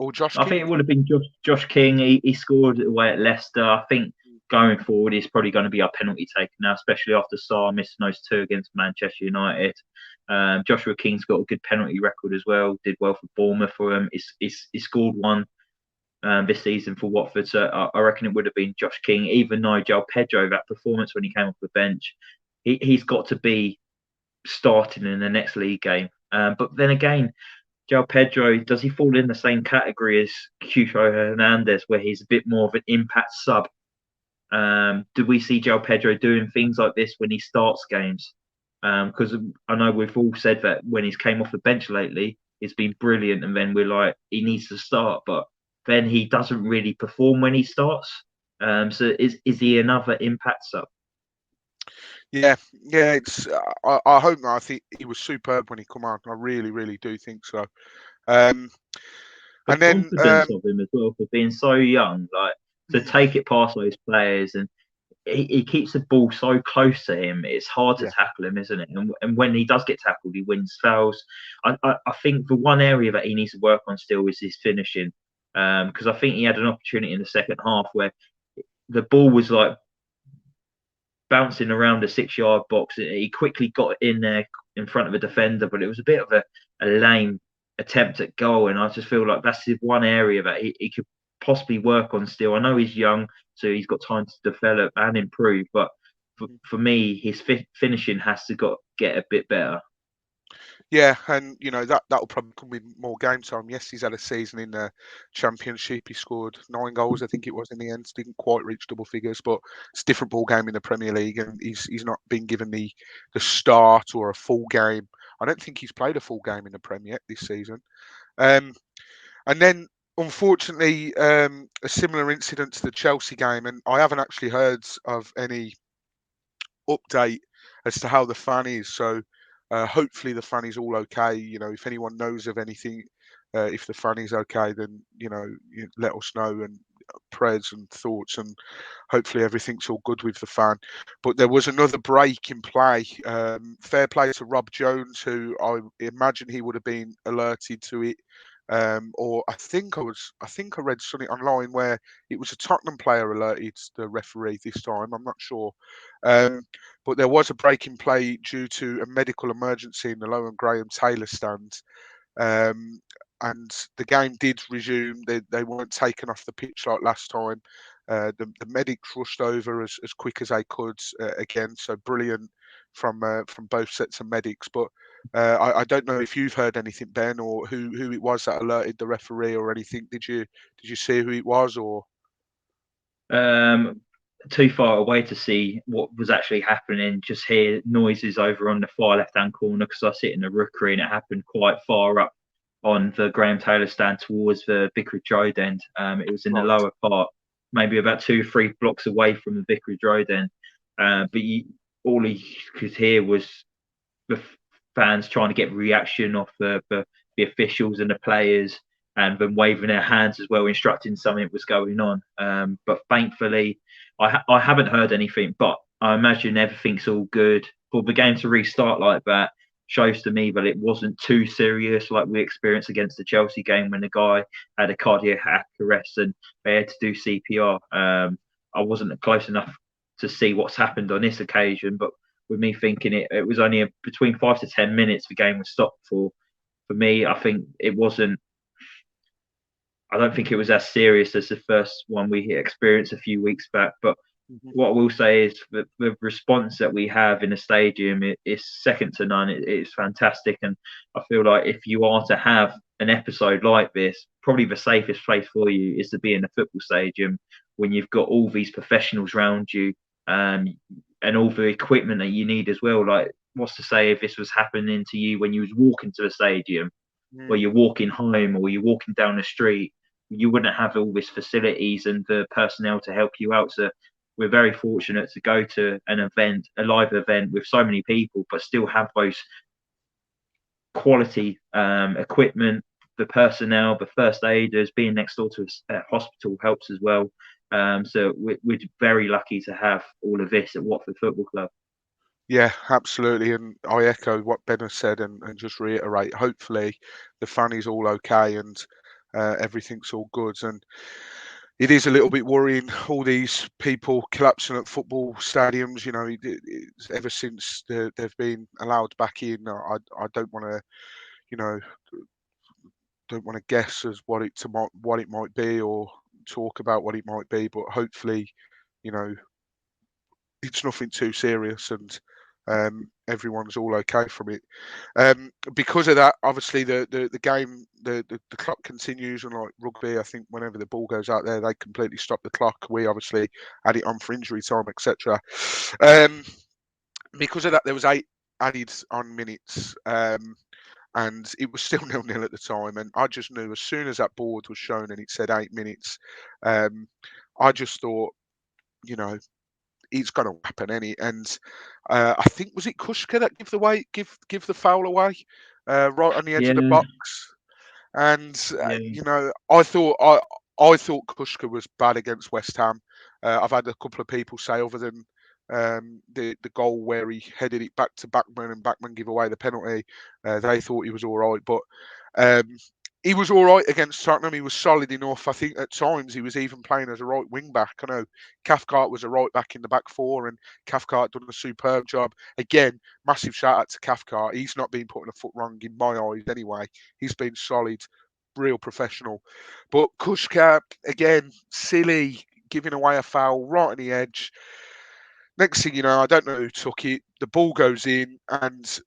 Or Josh I King? think it would have been Josh King. He scored away at Leicester. I think going forward, he's probably going to be our penalty taker now, especially after Sarr missing those 2 against Manchester United. Joshua King's got a good penalty record as well. Did well for Bournemouth for him. He scored one this season for Watford. So I reckon it would have been Josh King, even though João Pedro, that performance when he came off the bench, he's got to be starting in the next league game. But then again, João Pedro, does he fall in the same category as Cucho Hernandez, where he's a bit more of an impact sub? Do we see João Pedro doing things like this when he starts games? Because I know we've all said that when he's came off the bench lately, it's been brilliant, and then we're like, he needs to start, but then he doesn't really perform when he starts. So is he another impact sub? Yeah. It's. I hope not. I think he was superb when he come out. I really, really do think so. And then Confidence of him as well for being so young, like to take it past those players, and he keeps the ball so close to him. It's hard to tackle him, isn't it? And when he does get tackled, he wins fouls. I think the one area that he needs to work on still is his finishing, because I think he had an opportunity in the second half where the ball was like bouncing around the 6-yard box. He quickly got in there in front of a defender, but it was a bit of a lame attempt at goal. And I just feel like that's the one area that he could possibly work on still. I know he's young, so he's got time to develop and improve, but for me, his finishing has to get a bit better. Yeah, and that'll probably come with more game time. Yes, he's had a season in the Championship. He scored 9 goals, I think it was in the end. Didn't quite reach double figures, but it's a different ball game in the Premier League, and he's not been given the start or a full game. I don't think he's played a full game in the Premier yet this season. And then, unfortunately, a similar incident to the Chelsea game, and I haven't actually heard of any update as to how the fan is. So hopefully the fan is all okay. If anyone knows of anything, if the fan is okay, then let us know, and prayers and thoughts, and hopefully everything's all good with the fan. But there was another break in play. Fair play to Rob Jones, who I imagine he would have been alerted to it. Or I think I read something online where it was a Tottenham player alerted the referee this time. I'm not sure. But there was a break in play due to a medical emergency in the Lowen Graham Taylor stand. And the game did resume. They weren't taken off the pitch like last time. The medics rushed over as quick as they could again. So brilliant from both sets of medics. But I don't know if you've heard anything, Ben, or who it was that alerted the referee or anything. Did you see who it was, or? Too far away to see what was actually happening. Just hear noises over on the far left-hand corner because I sit in the rookery, and it happened quite far up on the Graham Taylor stand towards the Vicarage Road end. It was in the lower part, maybe about 2-3 blocks away from the Vicarage Road end. But all he could hear was the fans trying to get reaction off the officials and the players, and then waving their hands as well, instructing something was going on. But thankfully, I haven't heard anything, but I imagine everything's all good. For the game to restart like that shows to me that it wasn't too serious like we experienced against the Chelsea game when the guy had a cardiac arrest and they had to do CPR. I wasn't close enough to see what's happened on this occasion, but with me thinking it was only between 5 to 10 minutes the game was stopped for. For me, I think it wasn't. I don't think it was as serious as the first one we experienced a few weeks back. But what I will say is that the response that we have in the stadium is second to none. It's fantastic. And I feel like if you are to have an episode like this, probably the safest place for you is to be in a football stadium when you've got all these professionals around you, and all the equipment that you need as well. Like, what's to say if this was happening to you when you was walking to the stadium, or you're walking home, or you're walking down the street? You wouldn't have all these facilities and the personnel to help you out. So we're very fortunate to go to an event, a live event with so many people, but still have those quality equipment, the personnel, the first aiders. Being next door to a hospital helps as well. So we're very lucky to have all of this at Watford Football Club. Yeah, absolutely. And I echo what Ben has said, and just reiterate, hopefully the fan is all okay, and everything's all good. And it is a little bit worrying, all these people collapsing at football stadiums. Ever since they've been allowed back in, I don't want to, don't want to guess as what it might be, or talk about what it might be. But hopefully, it's nothing too serious, and everyone's all okay from it. Because of that, obviously the game, the clock continues, and like rugby, I think whenever the ball goes out there, they completely stop the clock. We obviously had it on for injury time, etc. Because of that, there was 8 added on minutes, and it was still 0-0 at the time. And I just knew as soon as that board was shown and it said 8 minutes, I just thought, it's going to happen and I think, was it Kushka that give the foul away right on the edge of the box, and I thought Kushka was bad against West Ham. I've had a couple of people say, other than the goal where he headed it back to Bachmann and Bachmann give away the penalty, they thought he was all right, but he was all right against Tottenham. He was solid enough. I think at times he was even playing as a right wing back. I know Cathcart was a right back in the back four, and Cathcart done a superb job. Again, massive shout out to Cathcart. He's not been putting a foot wrong in my eyes anyway. He's been solid, real professional. But Kushka, again, silly, giving away a foul right on the edge. Next thing you know, I don't know who took it. The ball goes in, and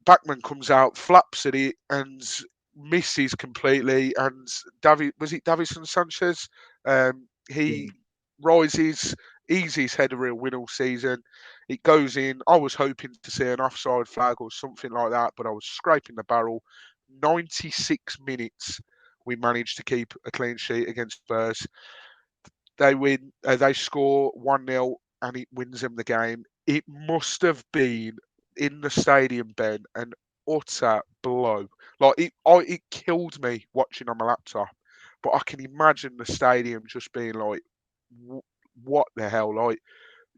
Backman comes out, flaps at it, and misses completely. And Davison Sanchez? He rises, easy his head a real win all season. It goes in. I was hoping to see an offside flag or something like that, but I was scraping the barrel. 96 minutes, we managed to keep a clean sheet against Spurs. They win. They score 1-0, and it wins them the game. It must have been in the stadium, Ben, an utter blow. Like it killed me watching on my laptop. But I can imagine the stadium just being like, "What the hell?" Like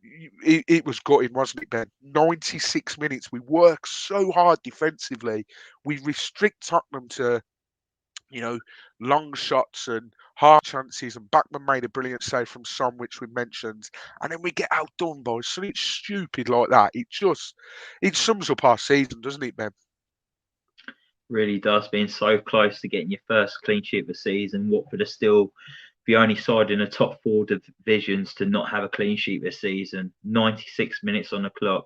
it was gutting, wasn't it, Ben? 96 minutes. We work so hard defensively. We restrict Tottenham to long shots and hard chances. And Backman made a brilliant save from Son, which we mentioned. And then we get outdone by something stupid like that. It sums up our season, doesn't it, Ben? Really does. Being so close to getting your first clean sheet of the season. Watford are still the only side in the top four divisions to not have a clean sheet this season. 96 minutes on the clock,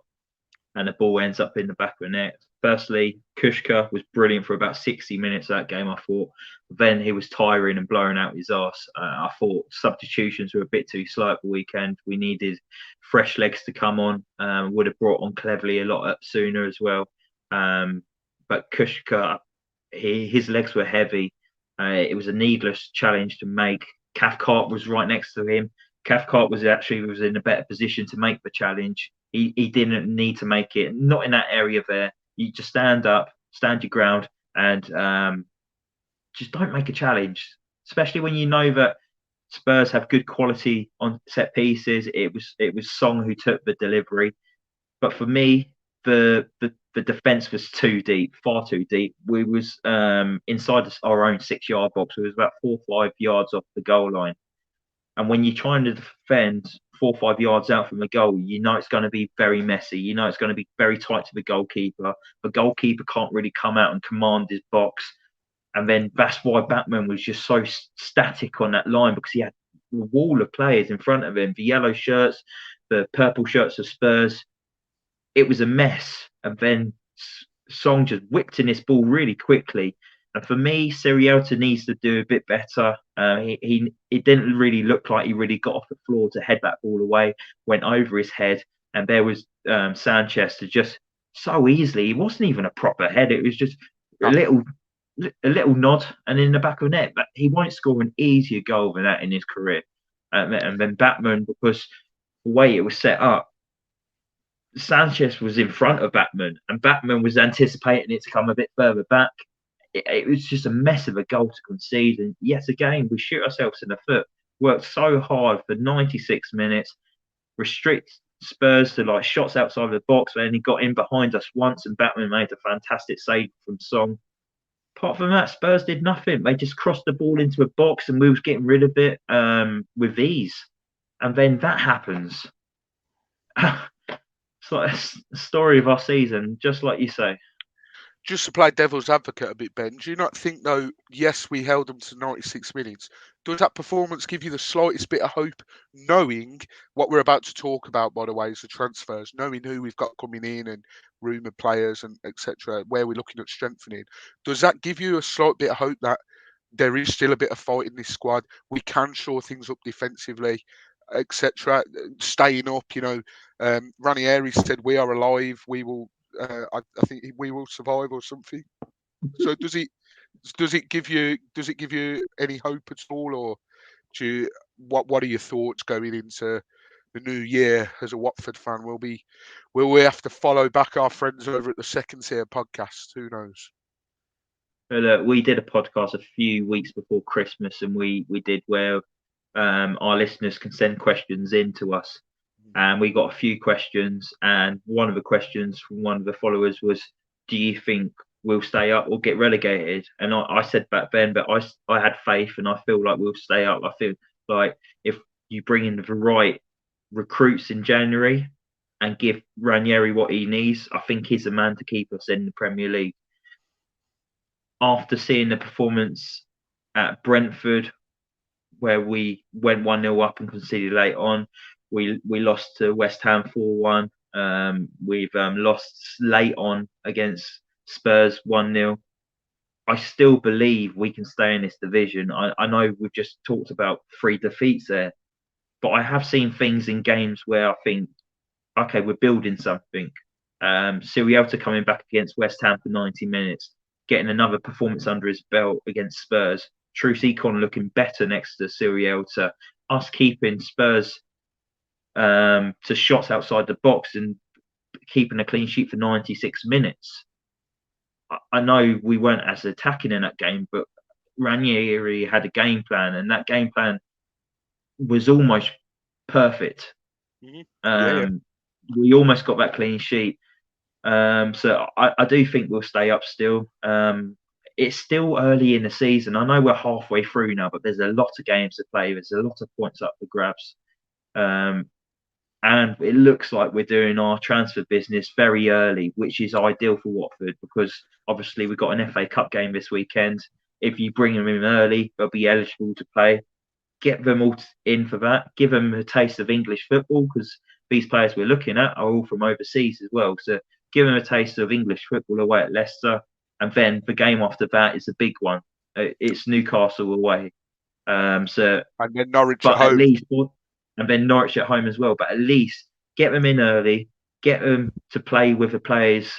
and the ball ends up in the back of the net. Firstly, Kushka was brilliant for about 60 minutes of that game, I thought. Then he was tiring and blowing out his arse. I thought substitutions were a bit too slow at the weekend. We needed fresh legs to come on. Would have brought on Cleverley a lot up sooner as well. But Kushka, his legs were heavy. It was a needless challenge to make. Cathcart was right next to him. Cathcart was in a better position to make the challenge. He didn't need to make it. Not in that area there. You just stand up, stand your ground, and just don't make a challenge. Especially when you know that Spurs have good quality on set pieces. It was Song who took the delivery, but for me, the defense was too deep, far too deep. We was inside our own 6-yard box. It was about 4 or 5 yards off the goal line. And when you're trying to defend 4 or 5 yards out from the goal, you know it's going to be very messy. You know it's going to be very tight to the goalkeeper. The goalkeeper can't really come out and command his box. And then that's why Batman was just so static on that line, because he had a wall of players in front of him. The yellow shirts, the purple shirts of Spurs. It was a mess. And then Song just whipped in this ball really quickly. And for me, Sirielta needs to do a bit better. It didn't really look like he really got off the floor to head that ball away, went over his head. And there was Sanchez to just so easily. It wasn't even a proper head. It was just a little nod and in the back of the net. But he won't score an easier goal than that in his career. And then Batman, because the way it was set up, Sanchez was in front of Batman, and Batman was anticipating it to come a bit further back. It was just a mess of a goal to concede. And yet again, we shoot ourselves in the foot. Worked so hard for 96 minutes, restrict Spurs to like shots outside of the box, and he got in behind us once, and Batman made a fantastic save from Song. Apart from that, Spurs did nothing. They just crossed the ball into a box, and we was getting rid of it with ease. And then that happens. It's like a story of our season, just like you say. Just to play devil's advocate a bit, Ben, do you not think, though, yes, we held them to 96 minutes. Does that performance give you the slightest bit of hope, knowing what we're about to talk about, by the way, is the transfers, knowing who we've got coming in and rumoured players and etc., where we're looking at strengthening? Does that give you a slight bit of hope that there is still a bit of fight in this squad? We can shore things up defensively, etc., staying up, Ranieri said, we are alive, we will I think we will survive or something. So does it give you any hope at all, or what are your thoughts going into the new year as a Watford fan? Will we have to follow back our friends over at the Second Tier podcast? Who knows? But we did a podcast a few weeks before Christmas, and we did where our listeners can send questions in to us. And we got a few questions, and one of the questions from one of the followers was, do you think we'll stay up or get relegated. And I said back then, but I had faith, and I feel like we'll stay up. I feel like if you bring in the right recruits in January and give Ranieri what he needs, I think he's the man to keep us in the Premier League. After seeing the performance at Brentford, where we went 1-0 up and conceded late on, we lost to West Ham 4-1. We've lost late on against Spurs 1-0. I still believe we can stay in this division. I know we've just talked about 3 defeats there, but I have seen things in games where I think, okay, we're building something. Sirielta coming back against West Ham for 90 minutes, getting another performance under his belt against Spurs. Truce Econ looking better next to Sirielta. Us keeping Spurs to shots outside the box and keeping a clean sheet for 96 minutes. I know we weren't as attacking in that game, but Ranieri had a game plan, and that game plan was almost perfect. Mm-hmm. We almost got that clean sheet. So I do think we'll stay up still. It's still early in the season. I know we're halfway through now, but there's a lot of games to play. There's a lot of points up for grabs. And it looks like we're doing our transfer business very early, which is ideal for Watford, because obviously we've got an FA Cup game this weekend. If you bring them in early, they'll be eligible to play. Get them all in for that. Give them a taste of English football, because these players we're looking at are all from overseas as well. So give them a taste of English football away at Leicester. And then the game after that is a big one. It's Newcastle away. And then Norwich at home. And then Norwich at home as well. But at least get them in early, get them to play with the players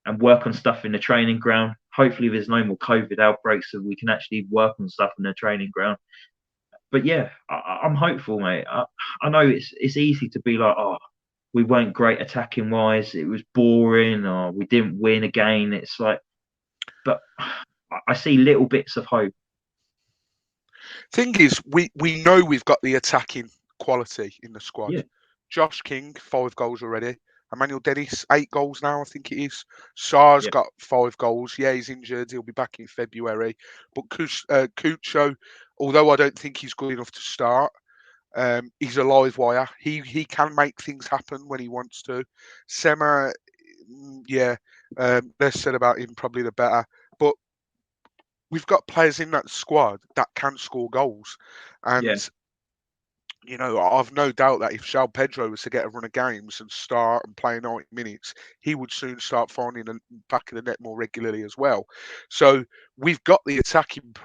and work on stuff in the training ground. Hopefully there's no more COVID outbreaks, so we can actually work on stuff in the training ground. But yeah, I'm hopeful, mate. I know it's easy to be like, oh, we weren't great attacking wise. It was boring, or we didn't win again. It's like, but I see little bits of hope. Thing is, we know we've got the attacking quality in the squad. Yeah. Josh King, 5 goals already. Emmanuel Dennis, 8 goals now, I think it is. Sarr's got 5 goals. Yeah, he's injured. He'll be back in February. But Cucho, although I don't think he's good enough to start, he's a live wire. He can make things happen when he wants to. Sema, less said about him, probably the better. But we've got players in that squad that can score goals. And you know, I've no doubt that if João Pedro was to get a run of games and start and play 90 minutes, he would soon start finding the back of the net more regularly as well. So we've got the attacking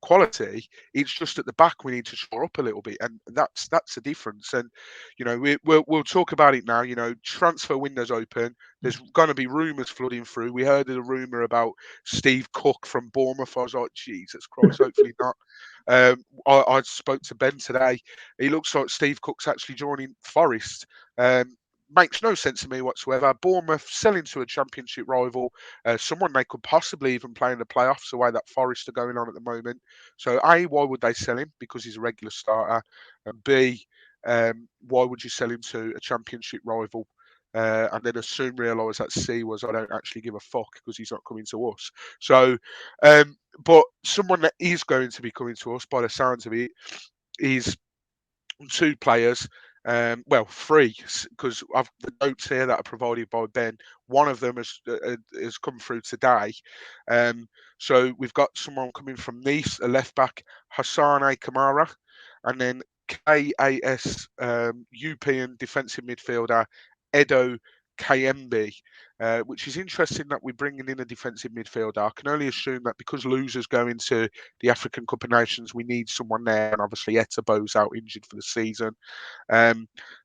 quality. It's just at the back we need to shore up a little bit, and that's the difference. And you know, we'll talk about it now. You know, transfer window's open. There's going to be rumours flooding through. We heard of a rumour about Steve Cook from Bournemouth. I was like, Jesus Christ, hopefully not. I spoke to Ben today. He looks like Steve Cook's actually joining Forest. Makes no sense to me whatsoever. Bournemouth selling to a championship rival, someone they could possibly even play in the playoffs the way that Forest are going on at the moment. So A, why would they sell him? Because he's a regular starter. And B, why would you sell him to a championship rival? And then as soon realise that C was, I don't actually give a fuck because he's not coming to us. So, but someone that is going to be coming to us by the sounds of it is 2 players. Well, 3, because I've the notes here that are provided by Ben. One of them has come through today. So we've got someone coming from Nice, a left back, Hassane Kamara, and then KAS European defensive midfielder Edo Kayembe, which is interesting that we're bringing in a defensive midfielder. I can only assume that because losers go into the African Cup of Nations, we need someone there, and obviously Etabo's out injured for the season.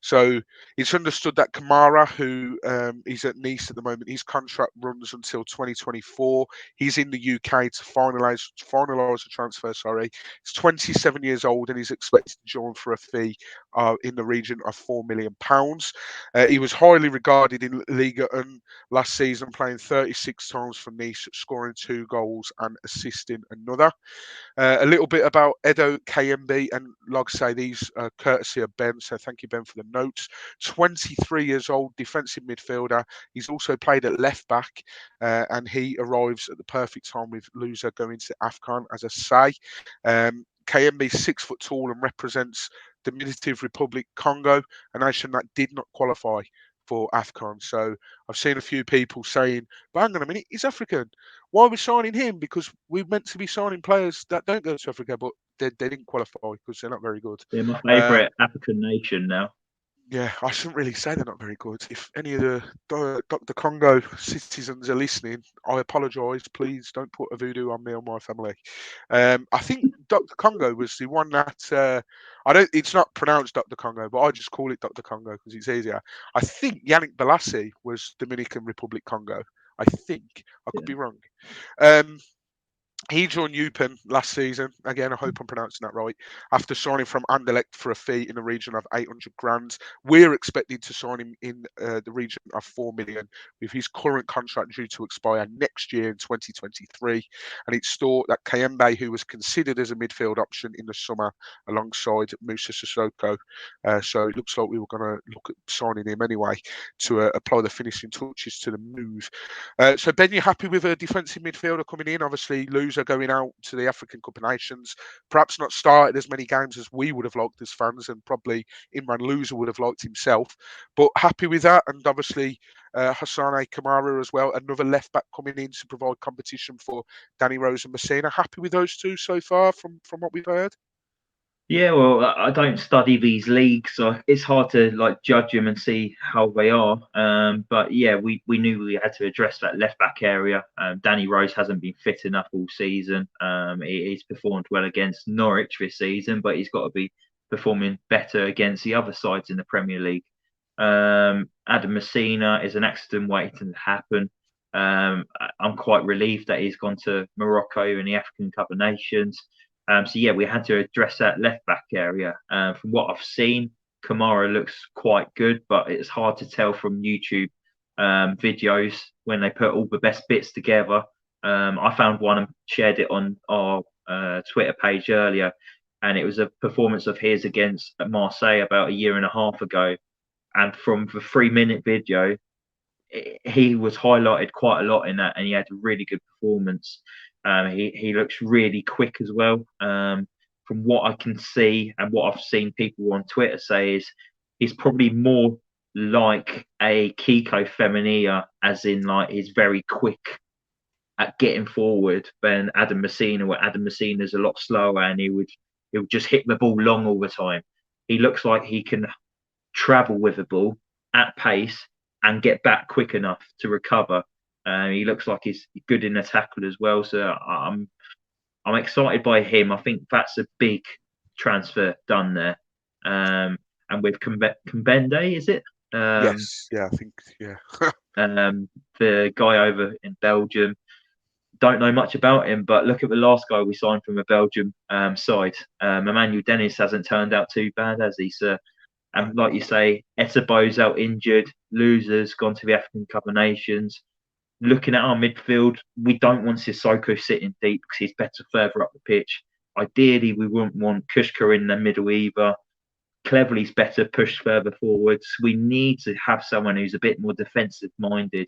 So it's understood that Kamara, who is at Nice at the moment, his contract runs until 2024. He's in the UK to finalise the transfer. He's 27 years old and he's expected to join for a fee in the region of £4 million. He was highly regarded in Liga, and last season, playing 36 times for Nice, scoring 2 goals and assisting another. A little bit about Edo KMB, and like I say, these are courtesy of Ben, so thank you, Ben, for the notes. 23 years old, defensive midfielder. He's also played at left back, and he arrives at the perfect time with Loser going to AFCON, as I say. KMB is 6 foot tall and represents Democratic Republic Congo, a nation that did not qualify for AFCON. So I've seen a few people saying, but hang on a minute, he's African. Why are we signing him? Because we're meant to be signing players that don't go to Africa, but they didn't qualify because they're not very good. They're my favourite African nation now. Yeah, I shouldn't really say they're not very good. If any of the Dr. Congo citizens are listening, I apologise. Please don't put a voodoo on me or my family. I think Dr. Congo was the one that I don't. It's not pronounced Dr. Congo, but I just call it Dr. Congo because it's easier. I think Yannick Bolasie was Dominican Republic Congo. I think I could be wrong. He joined Eupen last season. Again, I hope I'm pronouncing that right. After signing from Anderlecht for a fee in the region of 800 grand, we're expected to sign him in the region of 4 million, with his current contract due to expire next year in 2023. And it's thought that Kayembe, who was considered as a midfield option in the summer alongside Musa Sissoko, so it looks like we were going to look at signing him anyway to apply the finishing touches to the move. So Ben, you happy with a defensive midfielder coming in? Obviously, Loser going out to the African Cup of Nations, perhaps not started as many games as we would have liked as fans, and probably Imran Loser would have liked himself. But happy with that, and obviously Hassane Kamara as well, another left back coming in to provide competition for Danny Rose and Messina. Happy with those two so far from what we've heard? Yeah, well, I don't study these leagues, so it's hard to judge them and see how they are. But yeah, we knew we had to address that left back area. Danny Rose hasn't been fit enough all season. He's performed well against Norwich this season, but he's got to be performing better against the other sides in the Premier League. Adam Messina is an accident waiting to happen. I'm quite relieved that he's gone to Morocco in the African Cup of Nations. So yeah, we had to address that left back area. From what I've seen, Kamara looks quite good, but it's hard to tell from YouTube videos when they put all the best bits together. I found one and shared it on our Twitter page earlier, and it was a performance of his against Marseille about a year and a half ago. And from the 3-minute video, he was highlighted quite a lot in that, and he had a really good performance. He looks really quick as well. From what I can see and what I've seen people on Twitter say is he's probably more like a Kiko Femenia, as in he's very quick at getting forward than Adam Messina, where Adam Messina is a lot slower and he would just hit the ball long all the time. He looks like he can travel with the ball at pace and get back quick enough to recover. He looks like he's good in the tackle as well. So I'm excited by him. I think that's a big transfer done there. And with Kumbende, is it? Yes. Yeah, I think, yeah. The guy over in Belgium. Don't know much about him, but look at the last guy we signed from a Belgium side. Emmanuel Dennis hasn't turned out too bad, has he, sir? And like you say, Etebo's out injured. Loser's gone to the African Cup of Nations. Looking at our midfield, we don't want Sissoko sitting deep because he's better further up the pitch. Ideally, we wouldn't want Kushka in the middle either. Cleverly's better pushed further forwards. We need to have someone who's a bit more defensive-minded.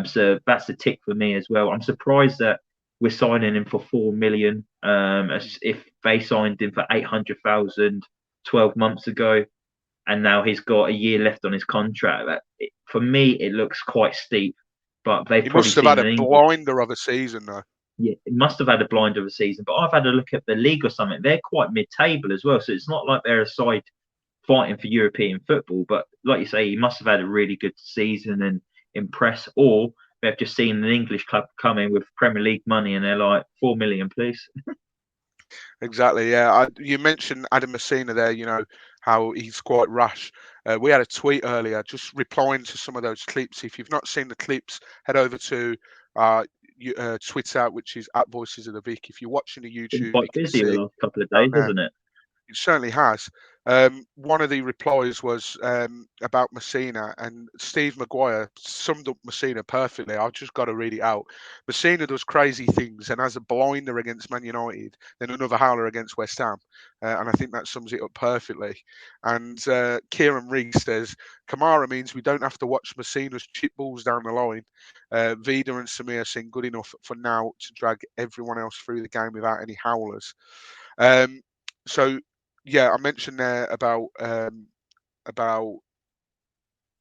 So that's a tick for me as well. I'm surprised that we're signing him for 4 million. As if they signed him for 800,000 12 months ago, and now he's got a year left on his contract. For me, it looks quite steep. But they've must have had a blinder of a season, though. Yeah, it must have had a blinder of a season. But I've had a look at the league or something. They're quite mid-table as well. So it's not like they're a side fighting for European football. But like you say, he must have had a really good season and impress. Or they've just seen an English club come in with Premier League money and they're like, 4 million, please. Exactly, yeah. You mentioned Adam Messina there, how he's quite rash. We had a tweet earlier just replying to some of those clips. If you've not seen the clips, head over to Twitter, which is @VoicesOfTheVic. If you're watching the YouTube, Been quite busy the last couple of days, hasn't it? It certainly has. One of the replies was about Messina, and Steve Maguire summed up Messina perfectly. I've just got to read it out. Messina does crazy things and has a blinder against Man United, then another howler against West Ham. And I think that sums it up perfectly. And Kieran Rees says, Kamara means we don't have to watch Messina's chip balls down the line. Vida and Samir seem good enough for now to drag everyone else through the game without any howlers. So yeah, I mentioned there about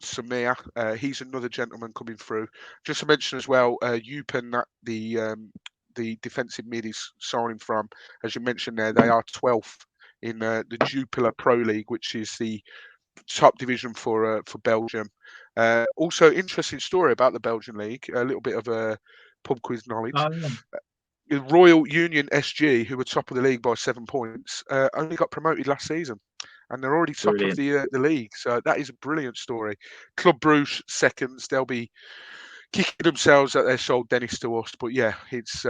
Samir. He's another gentleman coming through. Just to mention as well, Eupen, that the defensive mid is signing from, as you mentioned there, they are 12th in the Jupiler Pro League, which is the top division for Belgium. Also, interesting story about the Belgian league. A little bit of a pub quiz knowledge. Oh, yeah. Royal Union SG, who were top of the league by 7 points, only got promoted last season, and they're already top of Brilliant. the league. So that is a brilliant story. Club Bruges seconds. They'll be kicking themselves that they sold Dennis to us. But yeah, it's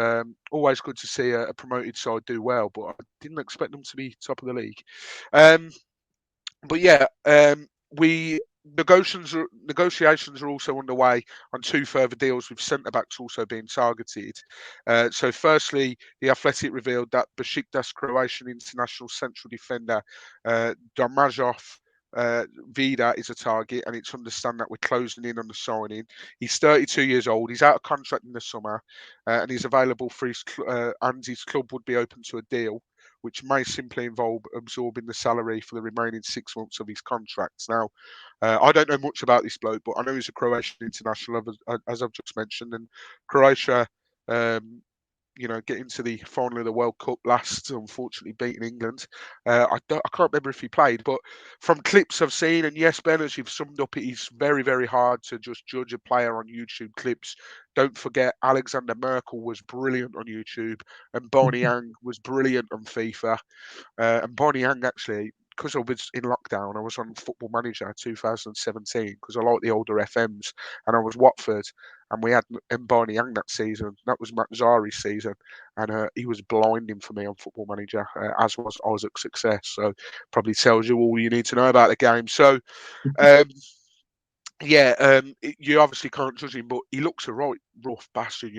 always good to see a promoted side do well. But I didn't expect them to be top of the league. But yeah, we negotiations are also underway on 2 further deals with centre backs also being targeted. So, firstly, the Athletic revealed that Besiktas Croatian international central defender Domazov Vida is a target, and it's understand that we're closing in on the signing. He's 32 years old. He's out of contract in the summer, and he's available for and his club would be open to a deal, which may simply involve absorbing the salary for the remaining 6 months of his contract. Now, I don't know much about this bloke, but I know he's a Croatian international, as I've just mentioned, and Croatia, um, getting to the final of the World Cup last, unfortunately beating England. I can't remember if he played, but from clips I've seen, and yes, Ben, as you've summed up, it is very, very hard to just judge a player on YouTube clips. Don't forget, Alexander Merkel was brilliant on YouTube, and Bonnie Yang was brilliant on FIFA. And Bonnie Yang actually, because I was in lockdown, I was on Football Manager 2017 because I like the older FMs, and I was Watford, and we had Mbani Yang that season. That was Matzari's season, and he was blinding for me on Football Manager, as was Isaac Success. So probably tells you all you need to know about the game. So um, yeah, you obviously can't judge him, but he looks a right rough bastard.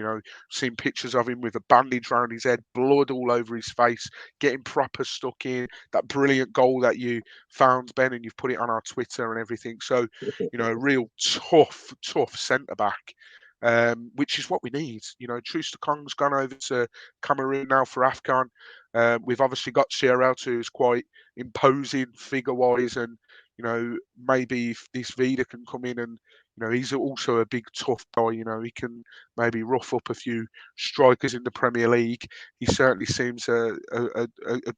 Seen pictures of him with a bandage around his head, blood all over his face, getting proper stuck in. That brilliant goal that you found, Ben, and you've put it on our Twitter and everything. So, a real tough centre back, which is what we need. Troost Kong's gone over to Cameroon now for AFCON. We've obviously got CRL, who's quite imposing figure-wise, and maybe if this Vida can come in and, he's also a big tough guy. He can maybe rough up a few strikers in the Premier League. He certainly seems a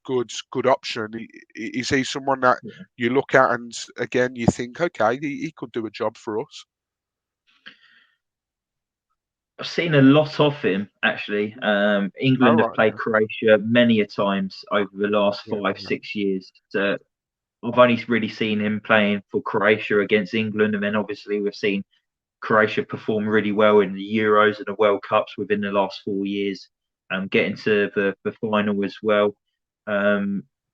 good option. Is he someone that Yeah. you look at and again you think, okay, he could do a job for us? I've seen a lot of him actually. Oh, England have right, played okay. Croatia many a times over the last Yeah, 5-6 years. So I've only really seen him playing for Croatia against England, and then obviously we've seen Croatia perform really well in the Euros and the World Cups within the last 4 years, getting to the final as well.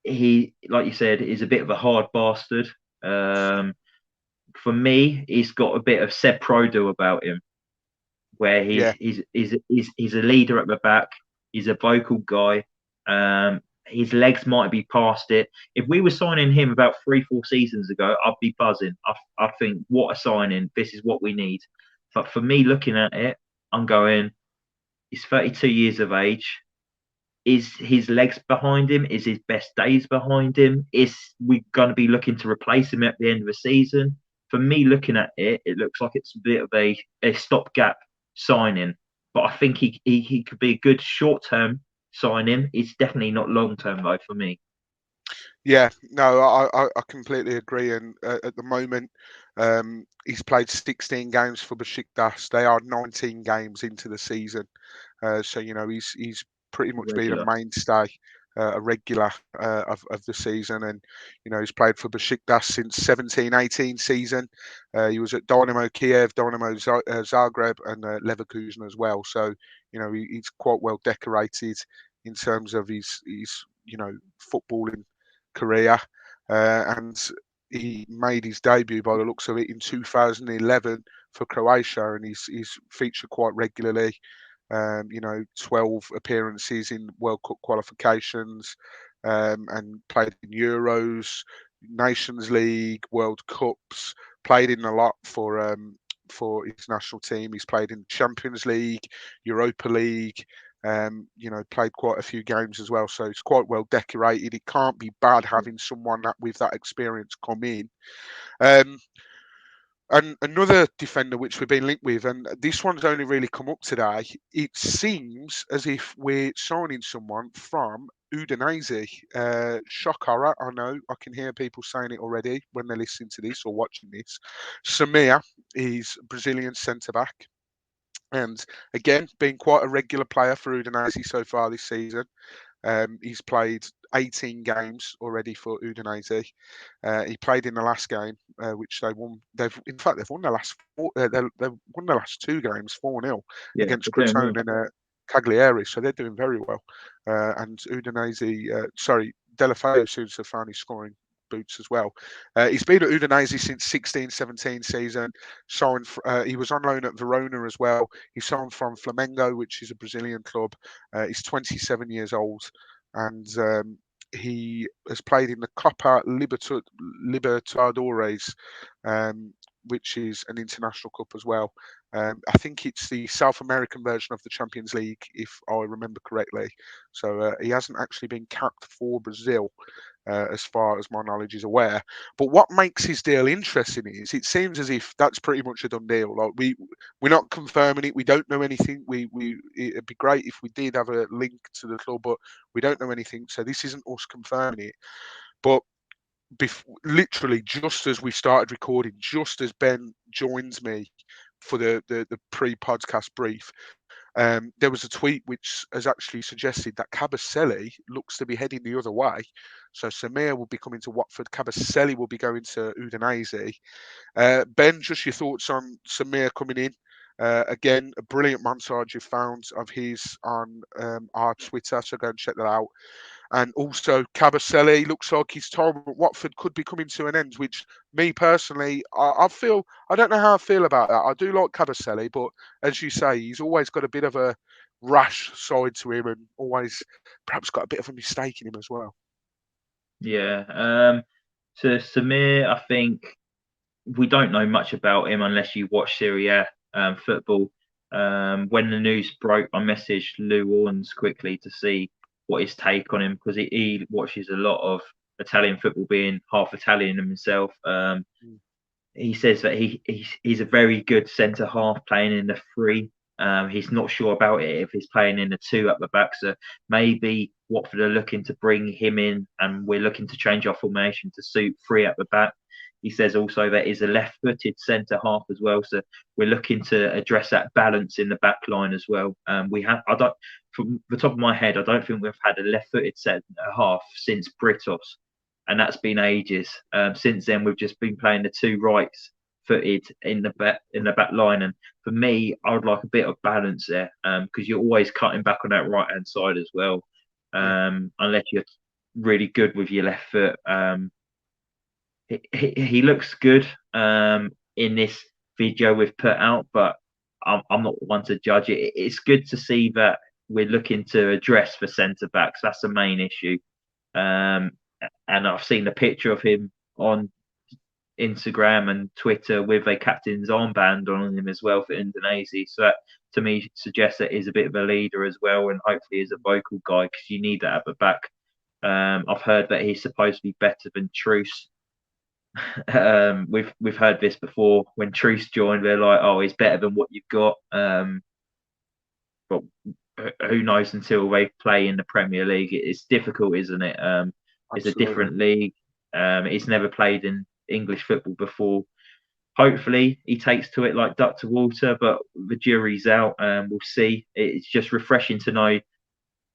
He, like you said, is a bit of a hard bastard. For me, he's got a bit of Seb Prodo about him, where yeah, he's a leader at the back. He's a vocal guy. His legs might be past it. If we were signing him about 3-4 seasons ago, I'd be buzzing. I think, what a signing! This is what we need. But for me, looking at it, I'm going, he's 32 years of age. Is his legs behind him? Is his best days behind him? Is we going to be looking to replace him at the end of the season? For me, looking at it, it looks like it's a bit of a stopgap signing. But I think he could be a good short term signing. It's definitely not long term though for me. Yeah, no, I completely agree. And at the moment, he's played 16 games for Besiktas. They are 19 games into the season, so he's pretty much been a Regular. mainstay, a regular of the season. And he's played for Besiktas since 17-18 season. He was at Dynamo Kiev, Dynamo Zagreb, and Leverkusen as well. So he's quite well decorated in terms of his footballing career, and he made his debut by the looks of it in 2011 for Croatia, and he's featured quite regularly. 12 appearances in World Cup qualifications, and played in Euros, Nations League, World Cups. Played in a lot for his national team. He's played in Champions League, Europa League. Played quite a few games as well, so it's quite well decorated. It can't be bad having someone with that experience come in. And another defender which we've been linked with, and this one's only really come up today, it seems as if we're signing someone from Udinese. Shock horror, I know. I can hear people saying it already when they're listening to this or watching this. Samir is Brazilian centre-back. And again, been quite a regular player for Udinese so far this season. He's played 18 games already for Udinese. He played in the last game, which they won. In fact, they've won the last four. They've won the last two games 4-0 against Crotone and Cagliari. So they're doing very well. And Udinese, Delafeu seems to have found his scoring boots as well. He's been at Udinese since 16-17 season. He was on loan at Verona as well. He's signed from Flamengo, which is a Brazilian club. He's 27 years old, and he has played in the Copa Libertadores, which is an international cup as well. I think it's the South American version of the Champions League, if I remember correctly. So he hasn't actually been capped for Brazil, as far as my knowledge is aware. But what makes his deal interesting is it seems as if that's pretty much a done deal. Like we're not confirming it. We don't know anything. It'd be great if we did have a link to the club, but we don't know anything. So this isn't us confirming it. But literally just as we started recording, just as Ben joins me for the pre-podcast brief, there was a tweet which has actually suggested that Kabasele looks to be heading the other way. So Samir will be coming to Watford. Kabasele will be going to Udinese. Ben, just your thoughts on Samir coming in. Again, a brilliant montage you found of his on our Twitter, so go and check that out. And also Kabasele looks like his time at Watford could be coming to an end, which me personally, I don't know how I feel about that. I do like Kabasele, but as you say, he's always got a bit of a rash side to him and always perhaps got a bit of a mistake in him as well. Yeah. To Samir, I think we don't know much about him unless you watch Serie A football. When the news broke, I messaged Lou Orns quickly to see what his take on him, because he watches a lot of Italian football, being half Italian himself. He says that he's a very good centre half playing in the three. He's not sure about it if he's playing in the two at the back. So maybe Watford are looking to bring him in, and we're looking to change our formation to suit three at the back. He says also that he's a left-footed centre half as well, so we're looking to address that balance in the back line as well. From the top of my head, I don't think we've had a left-footed centre half since Britos, and that's been ages. Since then, we've just been playing the two rights-footed in the back line, and for me, I would like a bit of balance there, because you're always cutting back on that right-hand side as well, unless you're really good with your left foot. He looks good in this video we've put out, but I'm not one to judge it. It's good to see that we're looking to address for centre backs. That's the main issue. And I've seen a picture of him on Instagram and Twitter with a captain's armband on him as well for Udinese. So that, to me, suggests that he's a bit of a leader as well, and hopefully is a vocal guy, because you need that at the back. I've heard that he's supposed to be better than Truce. We've heard this before. When Truce joined, they're like, "Oh, he's better than what you've got." But who knows until they play in the Premier League? It's difficult, isn't it? It's a different league. He's never played in English football before. Hopefully, he takes to it like duck to water, but the jury's out. We'll see. It's just refreshing to know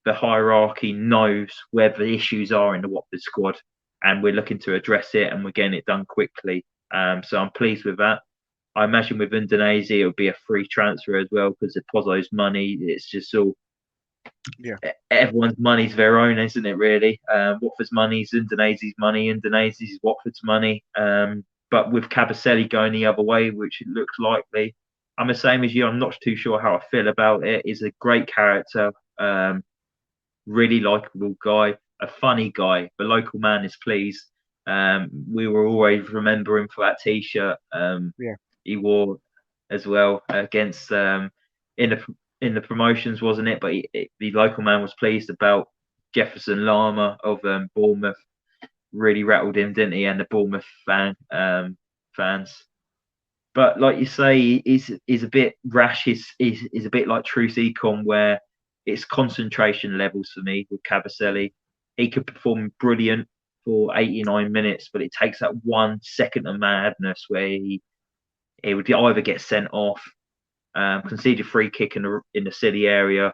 the hierarchy knows where the issues are in the Watford squad, and we're looking to address it, and we're getting it done quickly. So I'm pleased with that. I imagine with Udinese, it would be a free transfer as well, because of Pozzo's money. It's just all Yeah. Everyone's money's their own, isn't it? Really, Watford's money's Indonese's money, Indonese's Watford's money. But with Kabasele going the other way, which it looks likely, I'm the same as you. I'm not too sure how I feel about it. He's a great character, really likable guy, a funny guy. The local man is pleased. We will always remember him for that T-shirt Yeah. he wore as well against in the promotions, wasn't it? But the local man was pleased about Jefferson Llama of Bournemouth. Really rattled him, didn't he? And the Bournemouth fans. But like you say, he's a bit rash. He's a bit like Truce Econ, where it's concentration levels for me with Kabasele. He could perform brilliant for 89 minutes, but it takes that 1 second of madness where he would either get sent off, concede a free kick in the city area,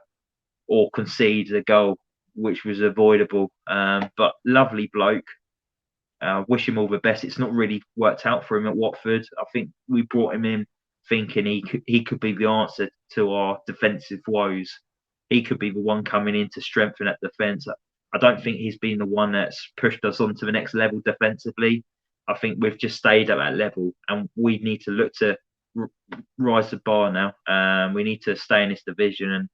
or concede a goal, which was avoidable. But lovely bloke. Wish him all the best. It's not really worked out for him at Watford. I think we brought him in thinking he could be the answer to our defensive woes. He could be the one coming in to strengthen that defence. I don't think he's been the one that's pushed us on to the next level defensively. I think we've just stayed at that level, and we need to look to rise the bar now. We need to stay in this division. And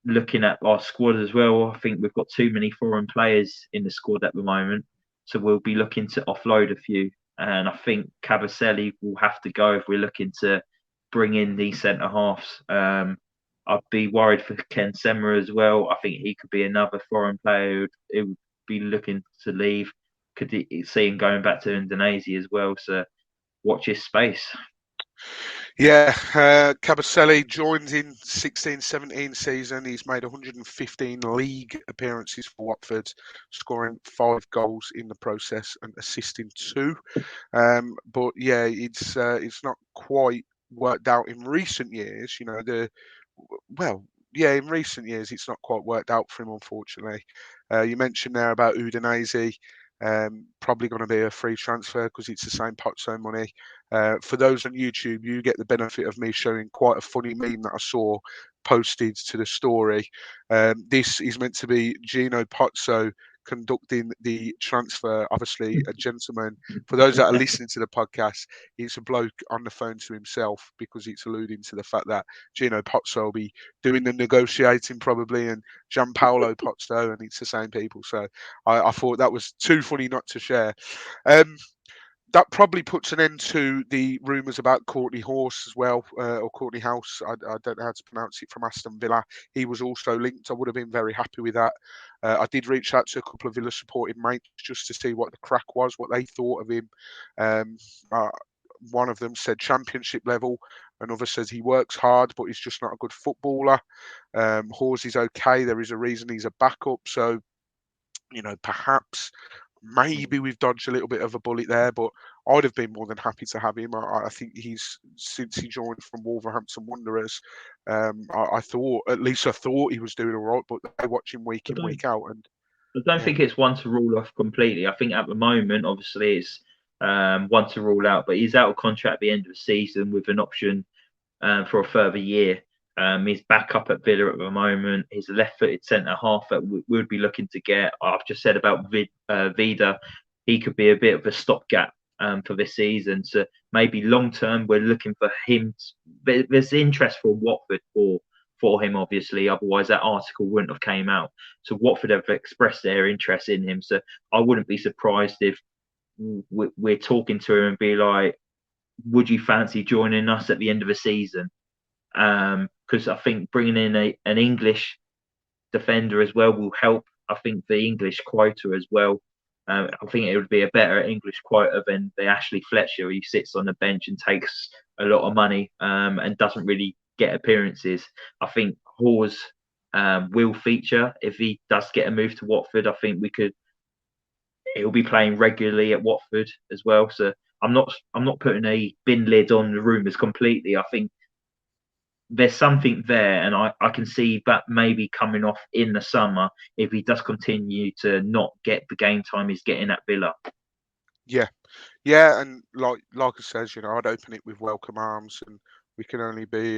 looking at our squad as well, I think we've got too many foreign players in the squad at the moment. So we'll be looking to offload a few. And I think Kabasele will have to go if we're looking to bring in these centre halves. I'd be worried for Ken Sema as well. I think he could be another foreign player who would be looking to leave. Could see him going back to Indonesia as well. So watch his space. Yeah, Kabasele joins in 16-17 season. He's made 115 league appearances for Watford, scoring 5 goals in the process and assisting 2. But yeah, it's not quite worked out in recent years. You know, in recent years it's not quite worked out for him, unfortunately. You mentioned there about Udinese. Probably going to be a free transfer because it's the same Pozzo money. For those on YouTube, you get the benefit of me showing quite a funny meme that I saw posted to the story. This is meant to be Gino Pozzo conducting the transfer. Obviously, a gentleman. For those that are listening to the podcast, it's a bloke on the phone to himself because it's alluding to the fact that Gino Pozzo will be doing the negotiating probably, and Gianpaolo Pozzo, and it's the same people. So I thought that was too funny not to share. That probably puts an end to the rumours about Courtney Horse as well, or Courtney House. I don't know how to pronounce it, from Aston Villa. He was also linked. I would have been very happy with that. I did reach out to a couple of Villa supported mates just to see what the crack was, what they thought of him. Um, one of them said championship level. Another says he works hard, but he's just not a good footballer. Horse is okay. There is a reason he's a backup. So, perhaps maybe we've dodged a little bit of a bullet there, but I'd have been more than happy to have him. I think he's, since he joined from Wolverhampton Wanderers, I thought he was doing all right, but I watch him week in, week out. And I don't think it's one to rule off completely. I think at the moment, obviously, it's one to rule out, but he's out of contract at the end of the season with an option for a further year. He's back up at Villa at the moment. He's a left-footed centre half that we would be looking to get. I've just said about Vida. He could be a bit of a stopgap for this season. So maybe long-term, we're looking for him. There's interest from Watford for him, obviously. Otherwise, that article wouldn't have came out. So Watford have expressed their interest in him. So I wouldn't be surprised if we're talking to him and be like, would you fancy joining us at the end of the season? Because I think bringing in an English defender as well will help. I think the English quota as well. I think it would be a better English quota than the Ashley Fletcher, who sits on the bench and takes a lot of money and doesn't really get appearances. I think Hawes will feature if he does get a move to Watford. I think he'll be playing regularly at Watford as well. So I'm not putting a bin lid on the rumours completely. I think there's something there, and I can see that maybe coming off in the summer if he does continue to not get the game time he's getting at Villa. Yeah, and like I says, I'd open it with welcome arms, and we can only be,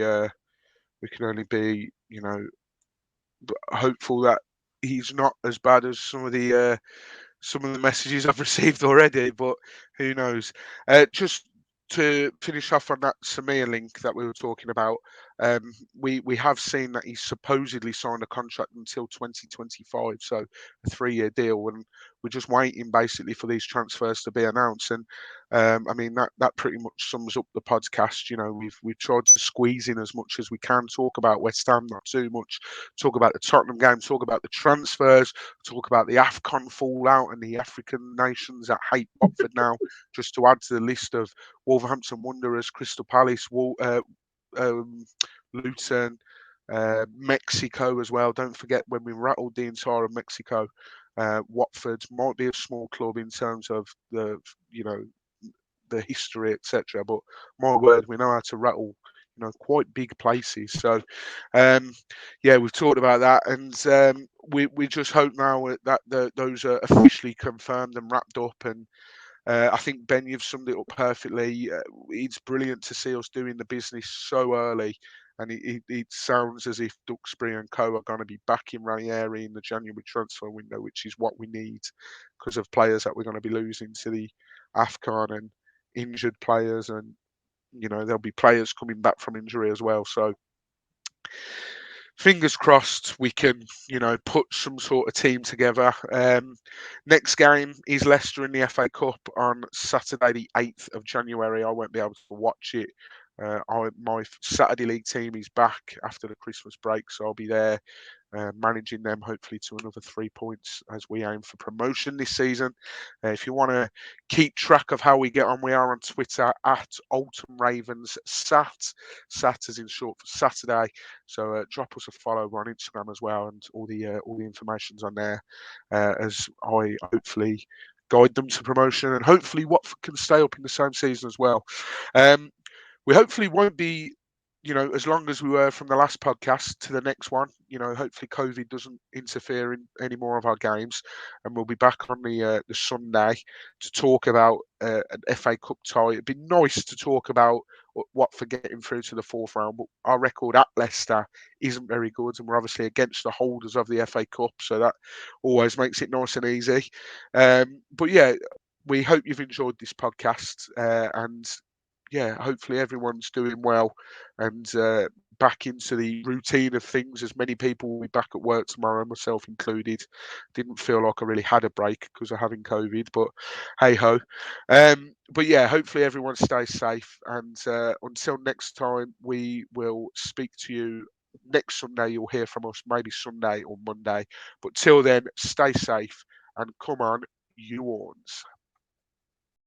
hopeful that he's not as bad as some of the messages I've received already, but who knows? Just to finish off on that Samir link that we were talking about, we have seen that he's supposedly signed a contract until 2025, so a 3-year deal, and we're just waiting basically for these transfers to be announced. And I mean that pretty much sums up the podcast. You know, we've tried to squeeze in as much as we can, talk about West Ham, not too much, talk about the Tottenham game, talk about the transfers, talk about the AFCON fallout and the African nations that hate Watford now, just to add to the list of Wolverhampton Wanderers, Crystal Palace, Luton, Mexico as well. Don't forget, when we rattled the entire of Mexico, Watford might be a small club in terms of the the history, etc. But my word, we know how to rattle quite big places. So yeah, we've talked about that, and we just hope now that those are officially confirmed and wrapped up. And I think, Ben, you've summed it up perfectly. It's brilliant to see us doing the business so early, and it sounds as if Duxbury and Co are going to be back in Ranieri in the January transfer window, which is what we need because of players that we're going to be losing to the AFCON and injured players, and there'll be players coming back from injury as well. So fingers crossed we can, put some sort of team together. Next game is Leicester in the FA Cup on Saturday, the 8th of January. I won't be able to watch it. My Saturday League team is back after the Christmas break, so I'll be there managing them hopefully to another 3 points as we aim for promotion this season. If you want to keep track of how we get on, we are on Twitter at Alton Ravens Sat. Sat is in short for Saturday. So drop us a follow. We're on Instagram as well, and all the information's on there as I hopefully guide them to promotion, and hopefully Watford can stay up in the same season as well. We hopefully won't be, as long as we were from the last podcast to the next one. Hopefully COVID doesn't interfere in any more of our games, and we'll be back on the Sunday to talk about an FA Cup tie. It'd be nice to talk about Watford getting through to the fourth round, but our record at Leicester isn't very good, and we're obviously against the holders of the FA Cup, so that always makes it nice and easy. But yeah, we hope you've enjoyed this podcast, and yeah, hopefully everyone's doing well and back into the routine of things, as many people will be back at work tomorrow, myself included. Didn't feel like I really had a break because of having COVID, but hey ho. But yeah, hopefully everyone stays safe, and until next time, we will speak to you next Sunday. You'll hear from us maybe Sunday or Monday, but till then, stay safe and come on, you Orns.